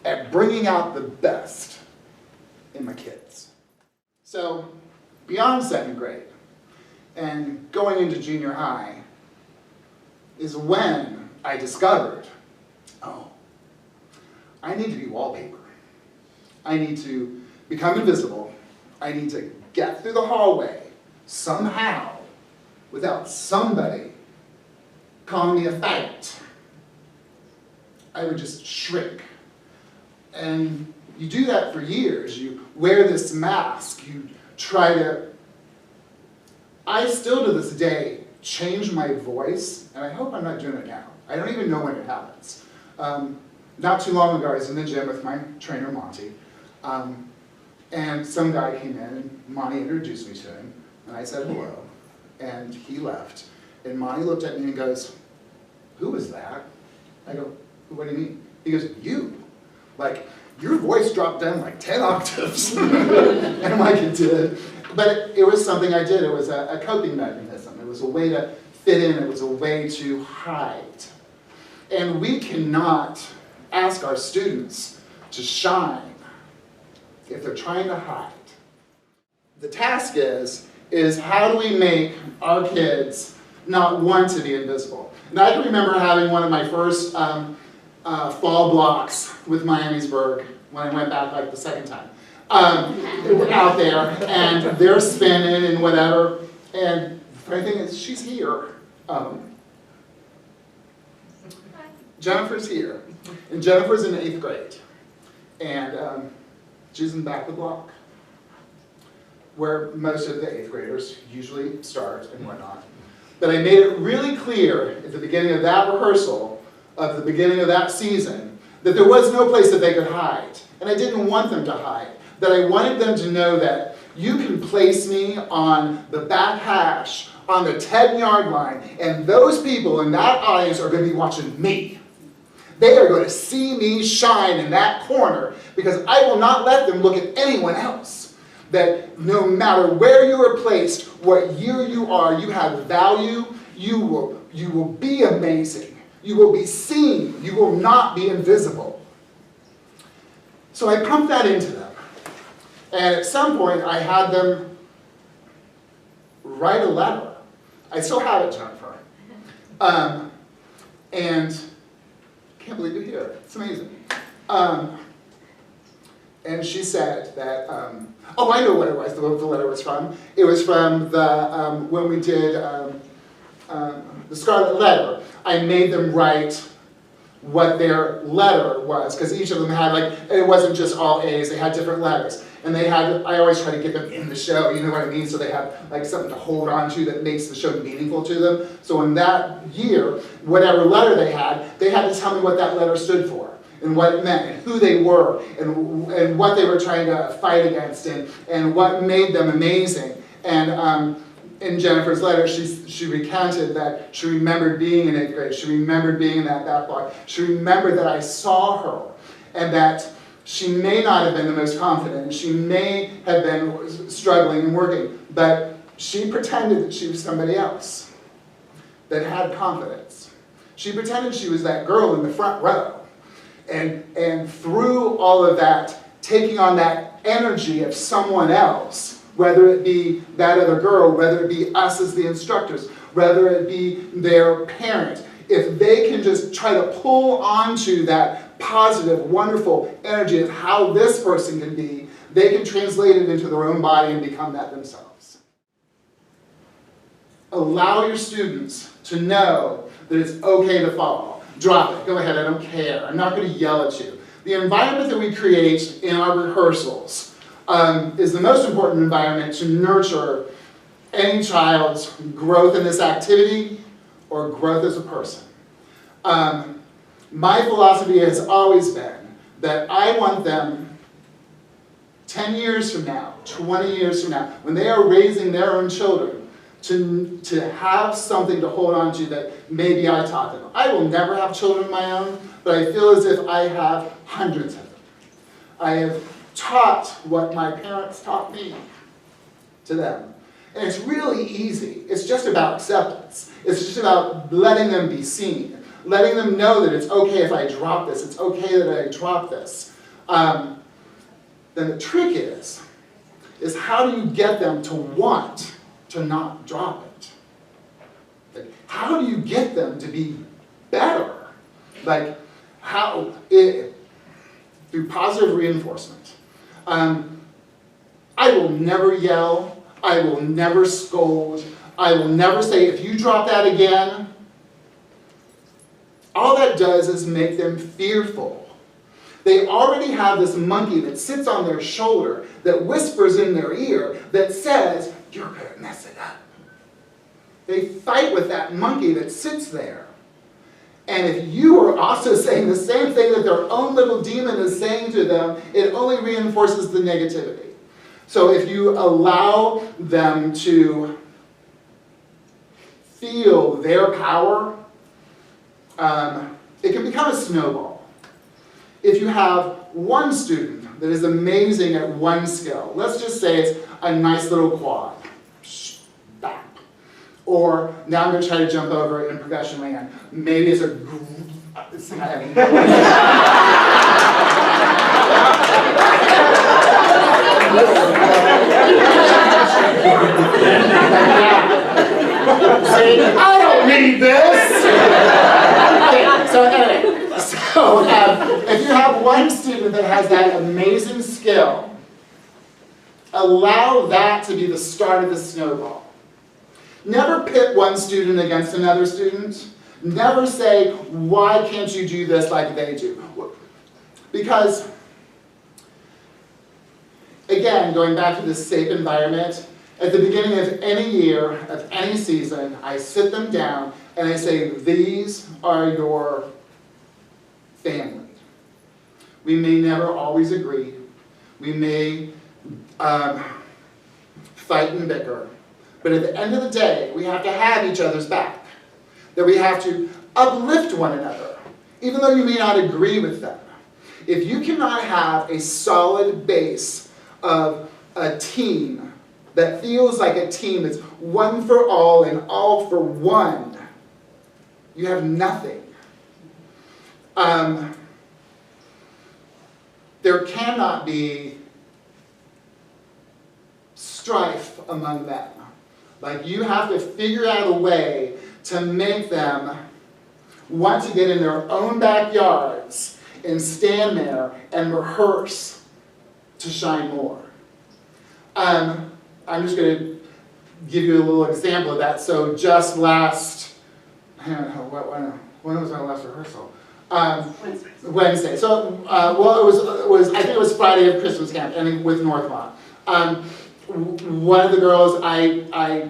F: at bringing out the best in my kids. So, beyond 2nd grade and going into junior high is when I discovered, oh, I need to be wallpaper. I need to become invisible. I need to get through the hallway somehow without somebody calling me a faggot. I would just shrink. And you do that for years. You wear this mask. You try to... I still to this day change my voice, and I hope I'm not doing it now. I don't even know when it happens. Not too long ago, I was in the gym with my trainer, Monty, and some guy came in, and Monty introduced me to him, and I said hello, and he left. And Monty looked at me and goes, "Who was that?" I go, "What do you mean?" He goes, "You. Like, your voice dropped down like 10 octaves. And I'm like, "It did." But it was something I did. It was a coping mechanism. It was a way to fit in. It was a way to hide. And we cannot ask our students to shine if they're trying to hide. The task is how do we make our kids not want to be invisible? And I can remember having one of my first fall blocks with Miamisburg when I went back like the 2nd time. Out there, and they're spinning and whatever, and the funny thing is, she's here. Jennifer's here, and Jennifer's in 8th grade, and she's in the back of the block, where most of the 8th graders usually start and whatnot. But I made it really clear at the beginning of that rehearsal, of the beginning of that season, that there was no place that they could hide, and I didn't want them to hide. That I wanted them to know that you can place me on the back hash, on the 10-yard line, and those people in that audience are going to be watching me. They are going to see me shine in that corner because I will not let them look at anyone else. That no matter where you are placed, what year you are, you have value, you will be amazing, you will be seen, you will not be invisible. So I pumped that into them. And at some point, I had them write a letter. I still have it, Jennifer. And I can't believe you're here. It's amazing. And she said that, oh, I know what it was, the letter was from. It was from the, when we did the Scarlet Letter. I made them write what their letter was, because each of them had, like, it wasn't just all A's, they had different letters. And they had, I always try to get them in the show, you know what I mean? So they have like something to hold on to that makes the show meaningful to them. So in that year, whatever letter they had to tell me what that letter stood for, and what it meant, and who they were, and what they were trying to fight against, and what made them amazing. And in Jennifer's letter, she recounted that she remembered being in 8th grade, she remembered being in that back block, she remembered that I saw her, and that she may not have been the most confident, she may have been struggling and working, but she pretended that she was somebody else that had confidence. She pretended she was that girl in the front row. And through all of that, taking on that energy of someone else, whether it be that other girl, whether it be us as the instructors, whether it be their parent, if they can just try to pull onto that positive, wonderful energy of how this person can be, they can translate it into their own body and become that themselves. Allow your students to know that it's okay to fall. Drop it, go ahead, I don't care. I'm not going to yell at you. The environment that we create in our rehearsals is the most important environment to nurture any child's growth in this activity or growth as a person. My philosophy has always been that I want them 10 years from now, 20 years from now, when they are raising their own children, to have something to hold on to that maybe I taught them. I will never have children of my own, but I feel as if I have hundreds of them. I have taught what my parents taught me to them. And it's really easy. It's just about acceptance. It's just about letting them be seen. Letting them know that it's okay if I drop this. It's okay that I drop this. Then the trick is how do you get them to want to not drop it? Like, how do you get them to be better? Like, through positive reinforcement. I will never yell. I will never scold. I will never say, if you drop that again. All that does is make them fearful. They already have this monkey that sits on their shoulder, that whispers in their ear, that says, you're going to mess it up. They fight with that monkey that sits there. And if you are also saying the same thing that their own little demon is saying to them, it only reinforces the negativity. So if you allow them to feel their power, it can become a snowball. If you have one student that is amazing at one skill, let's just say it's a nice little quad, bap. Or now I'm going to try to jump over in percussion land. Maybe it's See, I don't need this. Okay, so anyway, if you have one student that has that amazing skill, allow that to be the start of the snowball. Never pit one student against another student. Never say, why can't you do this like they do? Because, again, going back to this safe environment, at the beginning of any year, of any season, I sit them down and I say, these are your family. We may never always agree. We may fight and bicker. But at the end of the day, we have to have each other's back. That we have to uplift one another, even though you may not agree with them. If you cannot have a solid base of a team that feels like a team that's one for all and all for one, you have nothing. There cannot be strife among them. Like, you have to figure out a way to make them want to get in their own backyards and stand there and rehearse to shine more. I'm just going to give you a little example of that. So just last, I don't know, when was our last rehearsal? Wednesday. So, well, it was I think it was Friday of Christmas camp, and with Northmont. One of the girls, I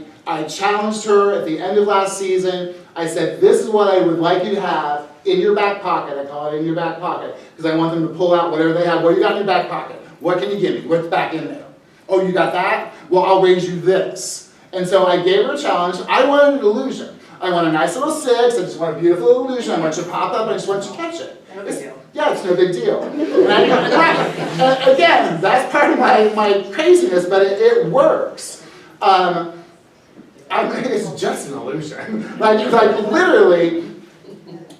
F: challenged her at the end of last season. I said, this is what I would like you to have in your back pocket. I call it in your back pocket, because I want them to pull out whatever they have. What do you got in your back pocket? What can you give me? What's back in there? Oh, you got that? Well, I'll raise you this. And so I gave her a challenge. I wanted an illusion. I want a nice little 6. I just want a beautiful illusion. I want you to pop up. I just want you to catch it.
A: No big deal.
F: Yeah, it's no big deal. And again, that's part of my craziness, but it works. It's just an illusion. Like literally,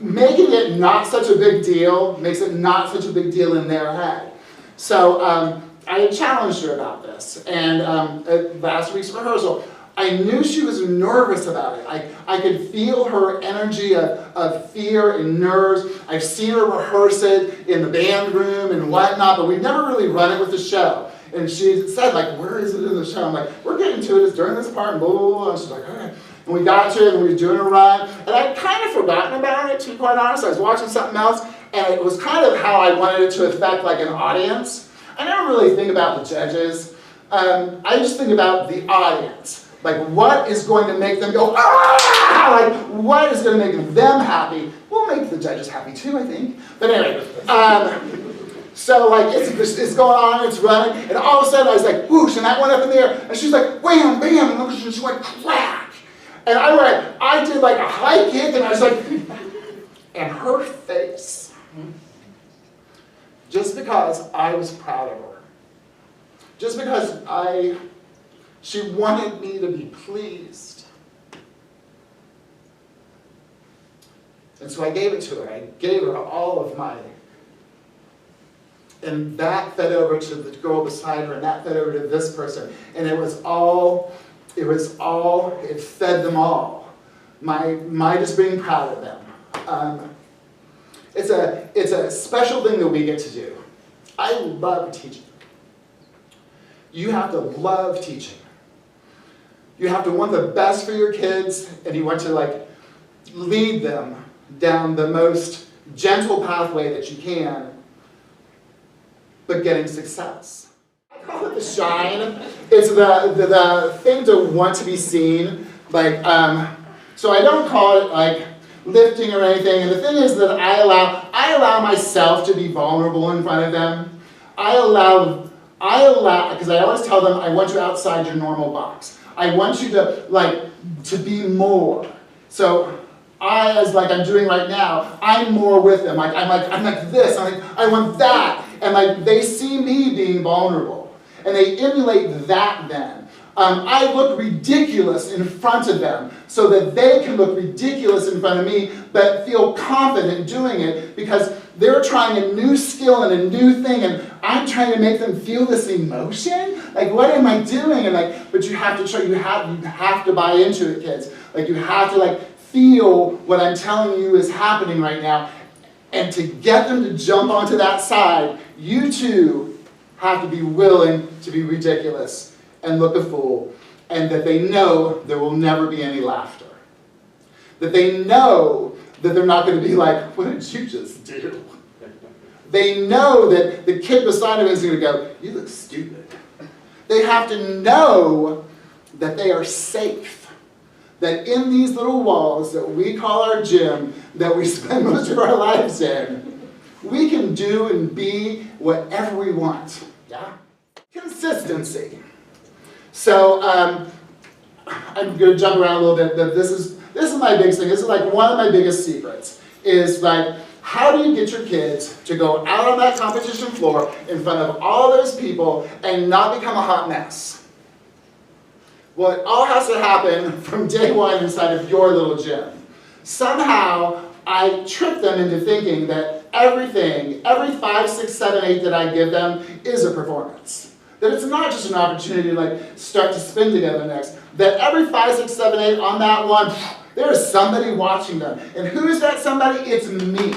F: making it not such a big deal makes it not such a big deal in their head. So I challenged her about this, and at last week's rehearsal, I knew she was nervous about it. I could feel her energy of fear and nerves. I've seen her rehearse it in the band room and whatnot, but we've never really run it with the show. And she said, like, where is it in the show? I'm like, we're getting to it. It's during this part, and blah, blah, blah. And she's like, all right. And we got to it, and we were doing a run. And I'd kind of forgotten about it, to be quite honest. I was watching something else, and it was kind of how I wanted it to affect, like, an audience. I never really think about the judges. I just think about the audience. Like, what is going to make them go, ah! Like, what is going to make them happy? We'll make the judges happy too, I think. But anyway, so like, it's going on, it's running, and all of a sudden I was like, whoosh, and that went up in the air, and she's like, wham, bam, and she went crack. And I did like a high kick, and I was like, and her face, just because I was proud of her, just because she wanted me to be pleased. And so I gave it to her. I gave her all of my, and that fed over to the girl beside her, and that fed over to this person. And it fed them all. My just being proud of them. It's a special thing that we get to do. I love teaching. You have to love teaching. You have to want the best for your kids, and you want to like lead them down the most gentle pathway that you can, but getting success. I call it the shine. It's the thing to want to be seen. Like, so I don't call it like lifting or anything. And the thing is that I allow myself to be vulnerable in front of them. I allow, because I always tell them, I want you outside your normal box. I want you to be more. So as I'm doing right now, I'm more with them. I'm like this, I want that. And they see me being vulnerable. And they emulate that then. I look ridiculous in front of them so that they can look ridiculous in front of me, but feel confident doing it because they're trying a new skill and a new thing, and I'm trying to make them feel this emotion. Like, what am I doing? And but you have to try. You have to buy into it, kids. You have to feel what I'm telling you is happening right now, and to get them to jump onto that side, you too have to be willing to be ridiculous and look a fool, and that they know there will never be any laughter. That they know that they're not going to be like, what did you just do? They know that the kid beside them is going to go, you look stupid. They have to know that they are safe. That in these little walls that we call our gym, that we spend most of our lives in, we can do and be whatever we want. Yeah? Consistency. So I'm going to jump around a little bit. This is my biggest thing. This is one of my biggest secrets. Is how do you get your kids to go out on that competition floor in front of all those people and not become a hot mess? Well, it all has to happen from day one inside of your little gym. Somehow, I trick them into thinking that everything, every 5, 6, 7, 8 that I give them is a performance. That it's not just an opportunity to start to spin together next. That every 5, 6, 7, 8 on that one, there is somebody watching them. And who is that somebody? It's me.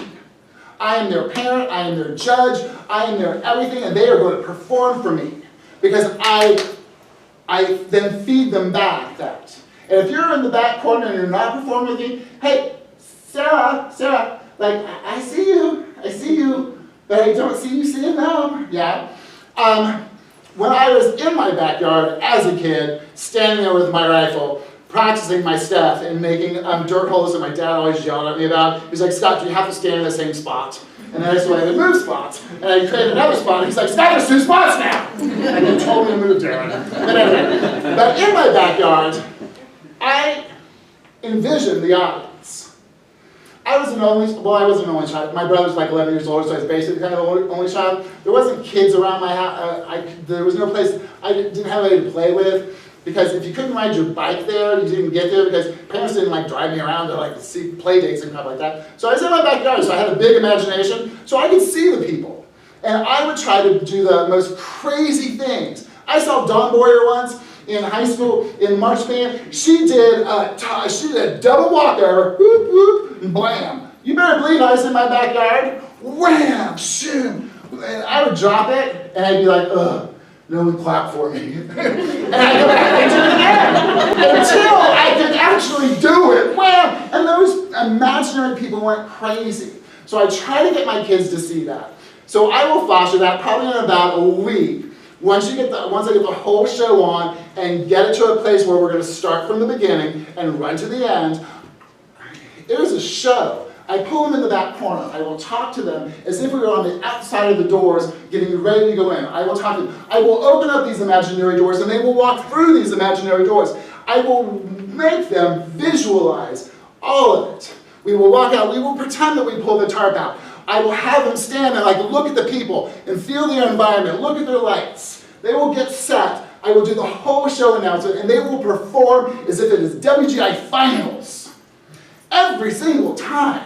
F: I am their parent, I am their judge, I am their everything, and they are going to perform for me. Because I then feed them back that. And if you're in the back corner and you're not performing with me, hey, Sarah, I see you, but I don't see you sitting down. Yeah. When I was in my backyard as a kid, standing there with my rifle, practicing my stuff and making dirt holes that my dad always yelled at me about, he's like, Scott, you have to stand in the same spot. And then I said, I would move spots. And I created another spot, and he's like, Scott, there's 2 spots now! And he told me to move down. But anyway, but in my backyard, I envisioned the audience. I wasn't an only child. My brother's 11 years old, so I was basically kind of the only child. There wasn't kids around my house. There was no place, I didn't have anybody to play with. Because if you couldn't ride your bike there, you didn't get there because parents didn't drive me around to see play dates and stuff like that. So I was in my backyard, so I had a big imagination, so I could see the people. And I would try to do the most crazy things. I saw Dawn Boyer once in high school in march band. She did a double walkover, whoop, whoop, and blam. You better believe I was in my backyard, wham, shoom. And I would drop it, and I'd be like, ugh. No one clapped for me. And I go back and do it again. Until I could actually do it. Wham! And those imaginary people went crazy. So I try to get my kids to see that. So I will foster that probably in about a week. Once I get the whole show on and get it to a place where we're going to start from the beginning and run to the end, it is a show. I pull them in the back corner. I will talk to them as if we were on the outside of the doors getting ready to go in. I will talk to them. I will open up these imaginary doors and they will walk through these imaginary doors. I will make them visualize all of it. We will walk out, we will pretend that we pull the tarp out. I will have them stand and look at the people and feel their environment, look at their lights. They will get set. I will do the whole show announcement and they will perform as if it is WGI finals. Every single time.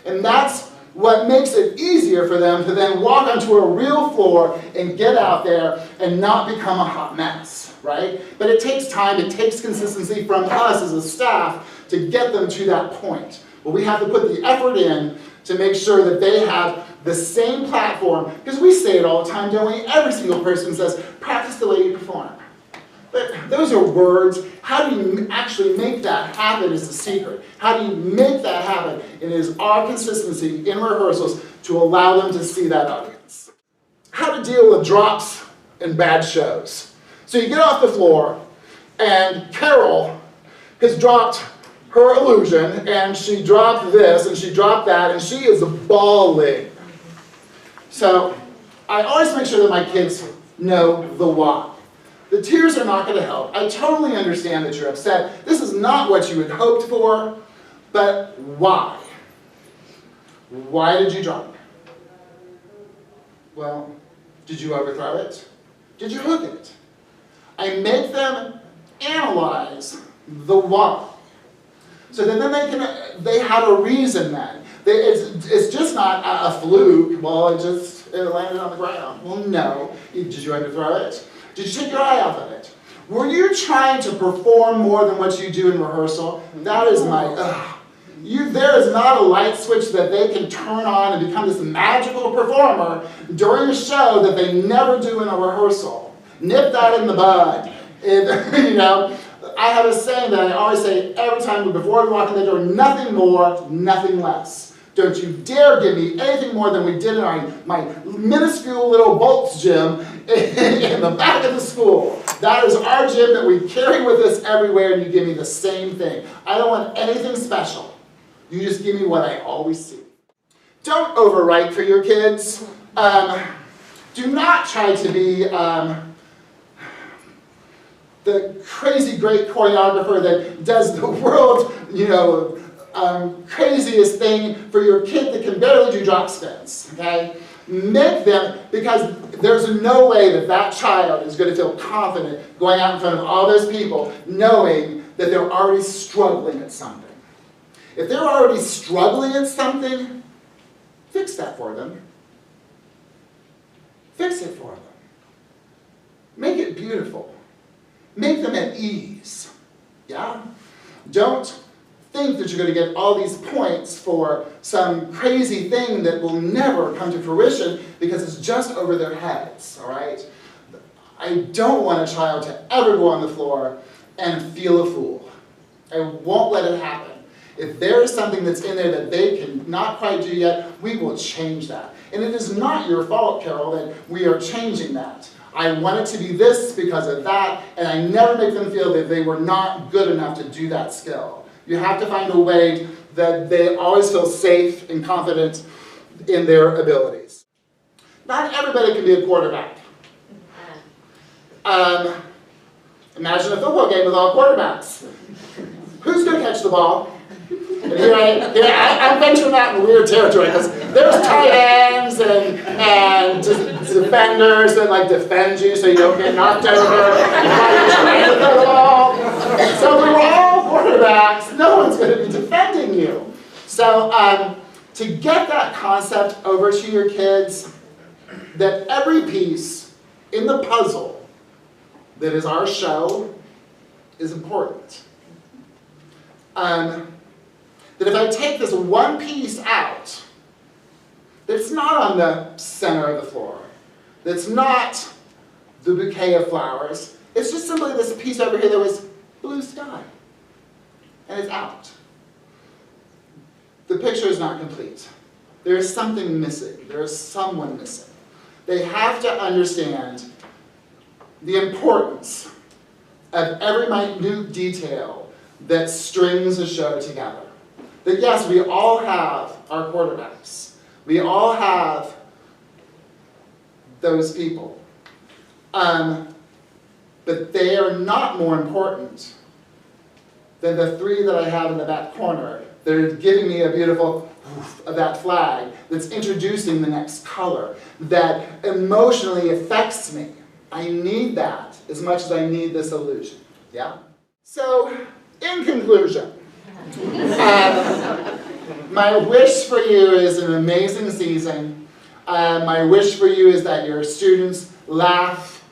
F: And that's what makes it easier for them to then walk onto a real floor and get out there and not become a hot mess, right? But it takes time, it takes consistency from us as a staff to get them to that point. But we have to put the effort in to make sure that they have the same platform, because we say it all the time, don't we? Every single person says, practice the way you perform. But those are words. How do you actually make that happen is the secret. How do you make that happen? It is our consistency in rehearsals to allow them to see that audience. How to deal with drops in bad shows. So you get off the floor, and Carol has dropped her illusion, and she dropped this, and she dropped that, and she is bawling. So I always make sure that my kids know the why. The tears are not going to help. I totally understand that you're upset. This is not what you had hoped for, but why? Why did you drop it? Well, did you overthrow it? Did you hook it? I make them analyze the why. So then they have a reason then. It's just not a fluke. Well, it landed on the ground. Well, no. Did you overthrow it? Did you take your eye off of it? Were you trying to perform more than what you do in rehearsal? That is there is not a light switch that they can turn on and become this magical performer during a show that they never do in a rehearsal. Nip that in the bud. I have a saying that I always say every time before we walk in the door, nothing more, nothing less. Don't you dare give me anything more than we did in my minuscule little Bolts gym in the back of the school. That is our gym that we carry with us everywhere, and you give me the same thing. I don't want anything special. You just give me what I always see. Don't overwrite for your kids. Do not try to be the crazy great choreographer that does the world's, craziest thing for your kid that can barely do drop spins, okay? Make them, because there's no way that child is going to feel confident going out in front of all those people knowing that they're already struggling at something. If they're already struggling at something, fix that for them. Fix it for them. Make it beautiful. Make them at ease, yeah? Don't think that you're going to get all these points for some crazy thing that will never come to fruition because it's just over their heads, all right? I don't want a child to ever go on the floor and feel a fool. I won't let it happen. If there is something that's in there that they can not quite do yet, we will change that. And it is not your fault, Carol, that we are changing that. I want it to be this because of that, and I never make them feel that they were not good enough to do that skill. You have to find a way that they always feel safe and confident in their abilities. Not everybody can be a quarterback. Imagine a football game with all quarterbacks. Who's going to catch the ball? And I'm venturing out in weird territory because there's tight ends and defenders that defend you so you don't get knocked over. The ball. So we're all quarterbacks. No one's going to be defending you. So to get that concept over to your kids, that every piece in the puzzle that is our show is important. That if I take this one piece out, that's not on the center of the floor, that's not the bouquet of flowers, it's just simply this piece over here that was blue sky, and it's out. The picture is not complete. There is something missing. There is someone missing. They have to understand the importance of every minute detail that strings a show together. That yes, we all have our quarterbacks. We all have those people. But they are not more important than the 3 that I have in the back corner. They're giving me a beautiful woof of that flag that's introducing the next color, that emotionally affects me. I need that as much as I need this illusion, yeah? So, in conclusion, my wish for you is an amazing season. My wish for you is that your students laugh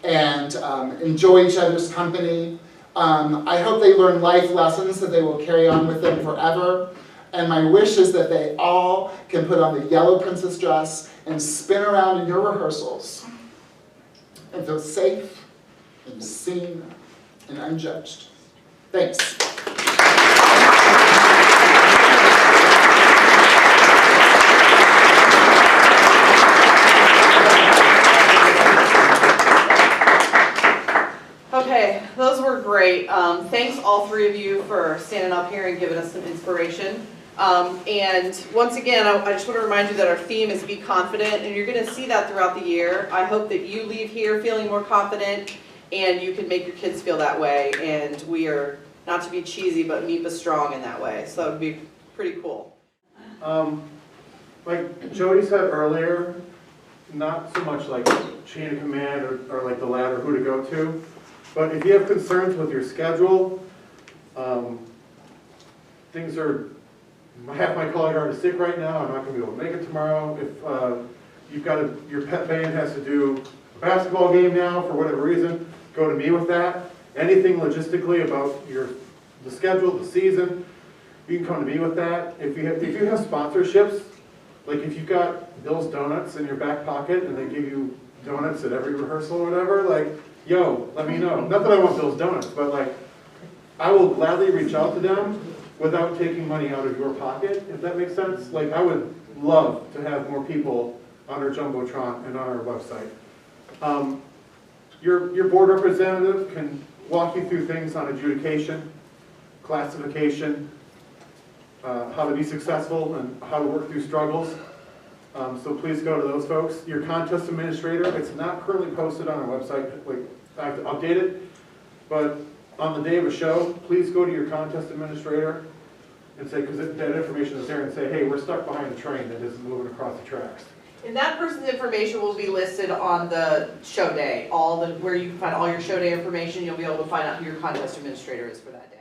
F: and enjoy each other's company. I hope they learn life lessons that they will carry on with them forever. And my wish is that they all can put on the yellow princess dress and spin around in your rehearsals and feel safe and seen and unjudged. Thanks.
A: Okay, those were great. Thanks all 3 of you for standing up here and giving us some inspiration. And once again, I just want to remind you that our theme is Be Confident, and you're going to see that throughout the year. I hope that you leave here feeling more confident, and you can make your kids feel that way. And we are, not to be cheesy, but MEPA strong in that way. So that would be pretty cool.
B: Like Jodi said earlier, not so much like chain of command or like the ladder who to go to, but if you have concerns with your schedule, things are, half my color guard is sick right now, I'm not going to be able to make it tomorrow. If you've got your pet band has to do a basketball game now for whatever reason, go to me with that. Anything logistically about the schedule, the season, you can come to me with that. If you have sponsorships, like if you've got Bill's Donuts in your back pocket and they give you donuts at every rehearsal or whatever, like, yo, let me know. Not that I want Bill's Donuts, but like, I will gladly reach out to them without taking money out of your pocket, if that makes sense. Like, I would love to have more people on our Jumbotron and on our website. Your board representative can walk you through things on adjudication, classification, how to be successful and how to work through struggles. So please go to those folks. Your contest administrator, it's not currently posted on our website, like I have to update it, but on the day of a show, please go to your contest administrator and say, because that information is there, and say, hey, we're stuck behind a train that isn't moving across the tracks.
A: And that person's information will be listed on the show day, where you can find all your show day information. You'll be able to find out who your contest administrator is for that day.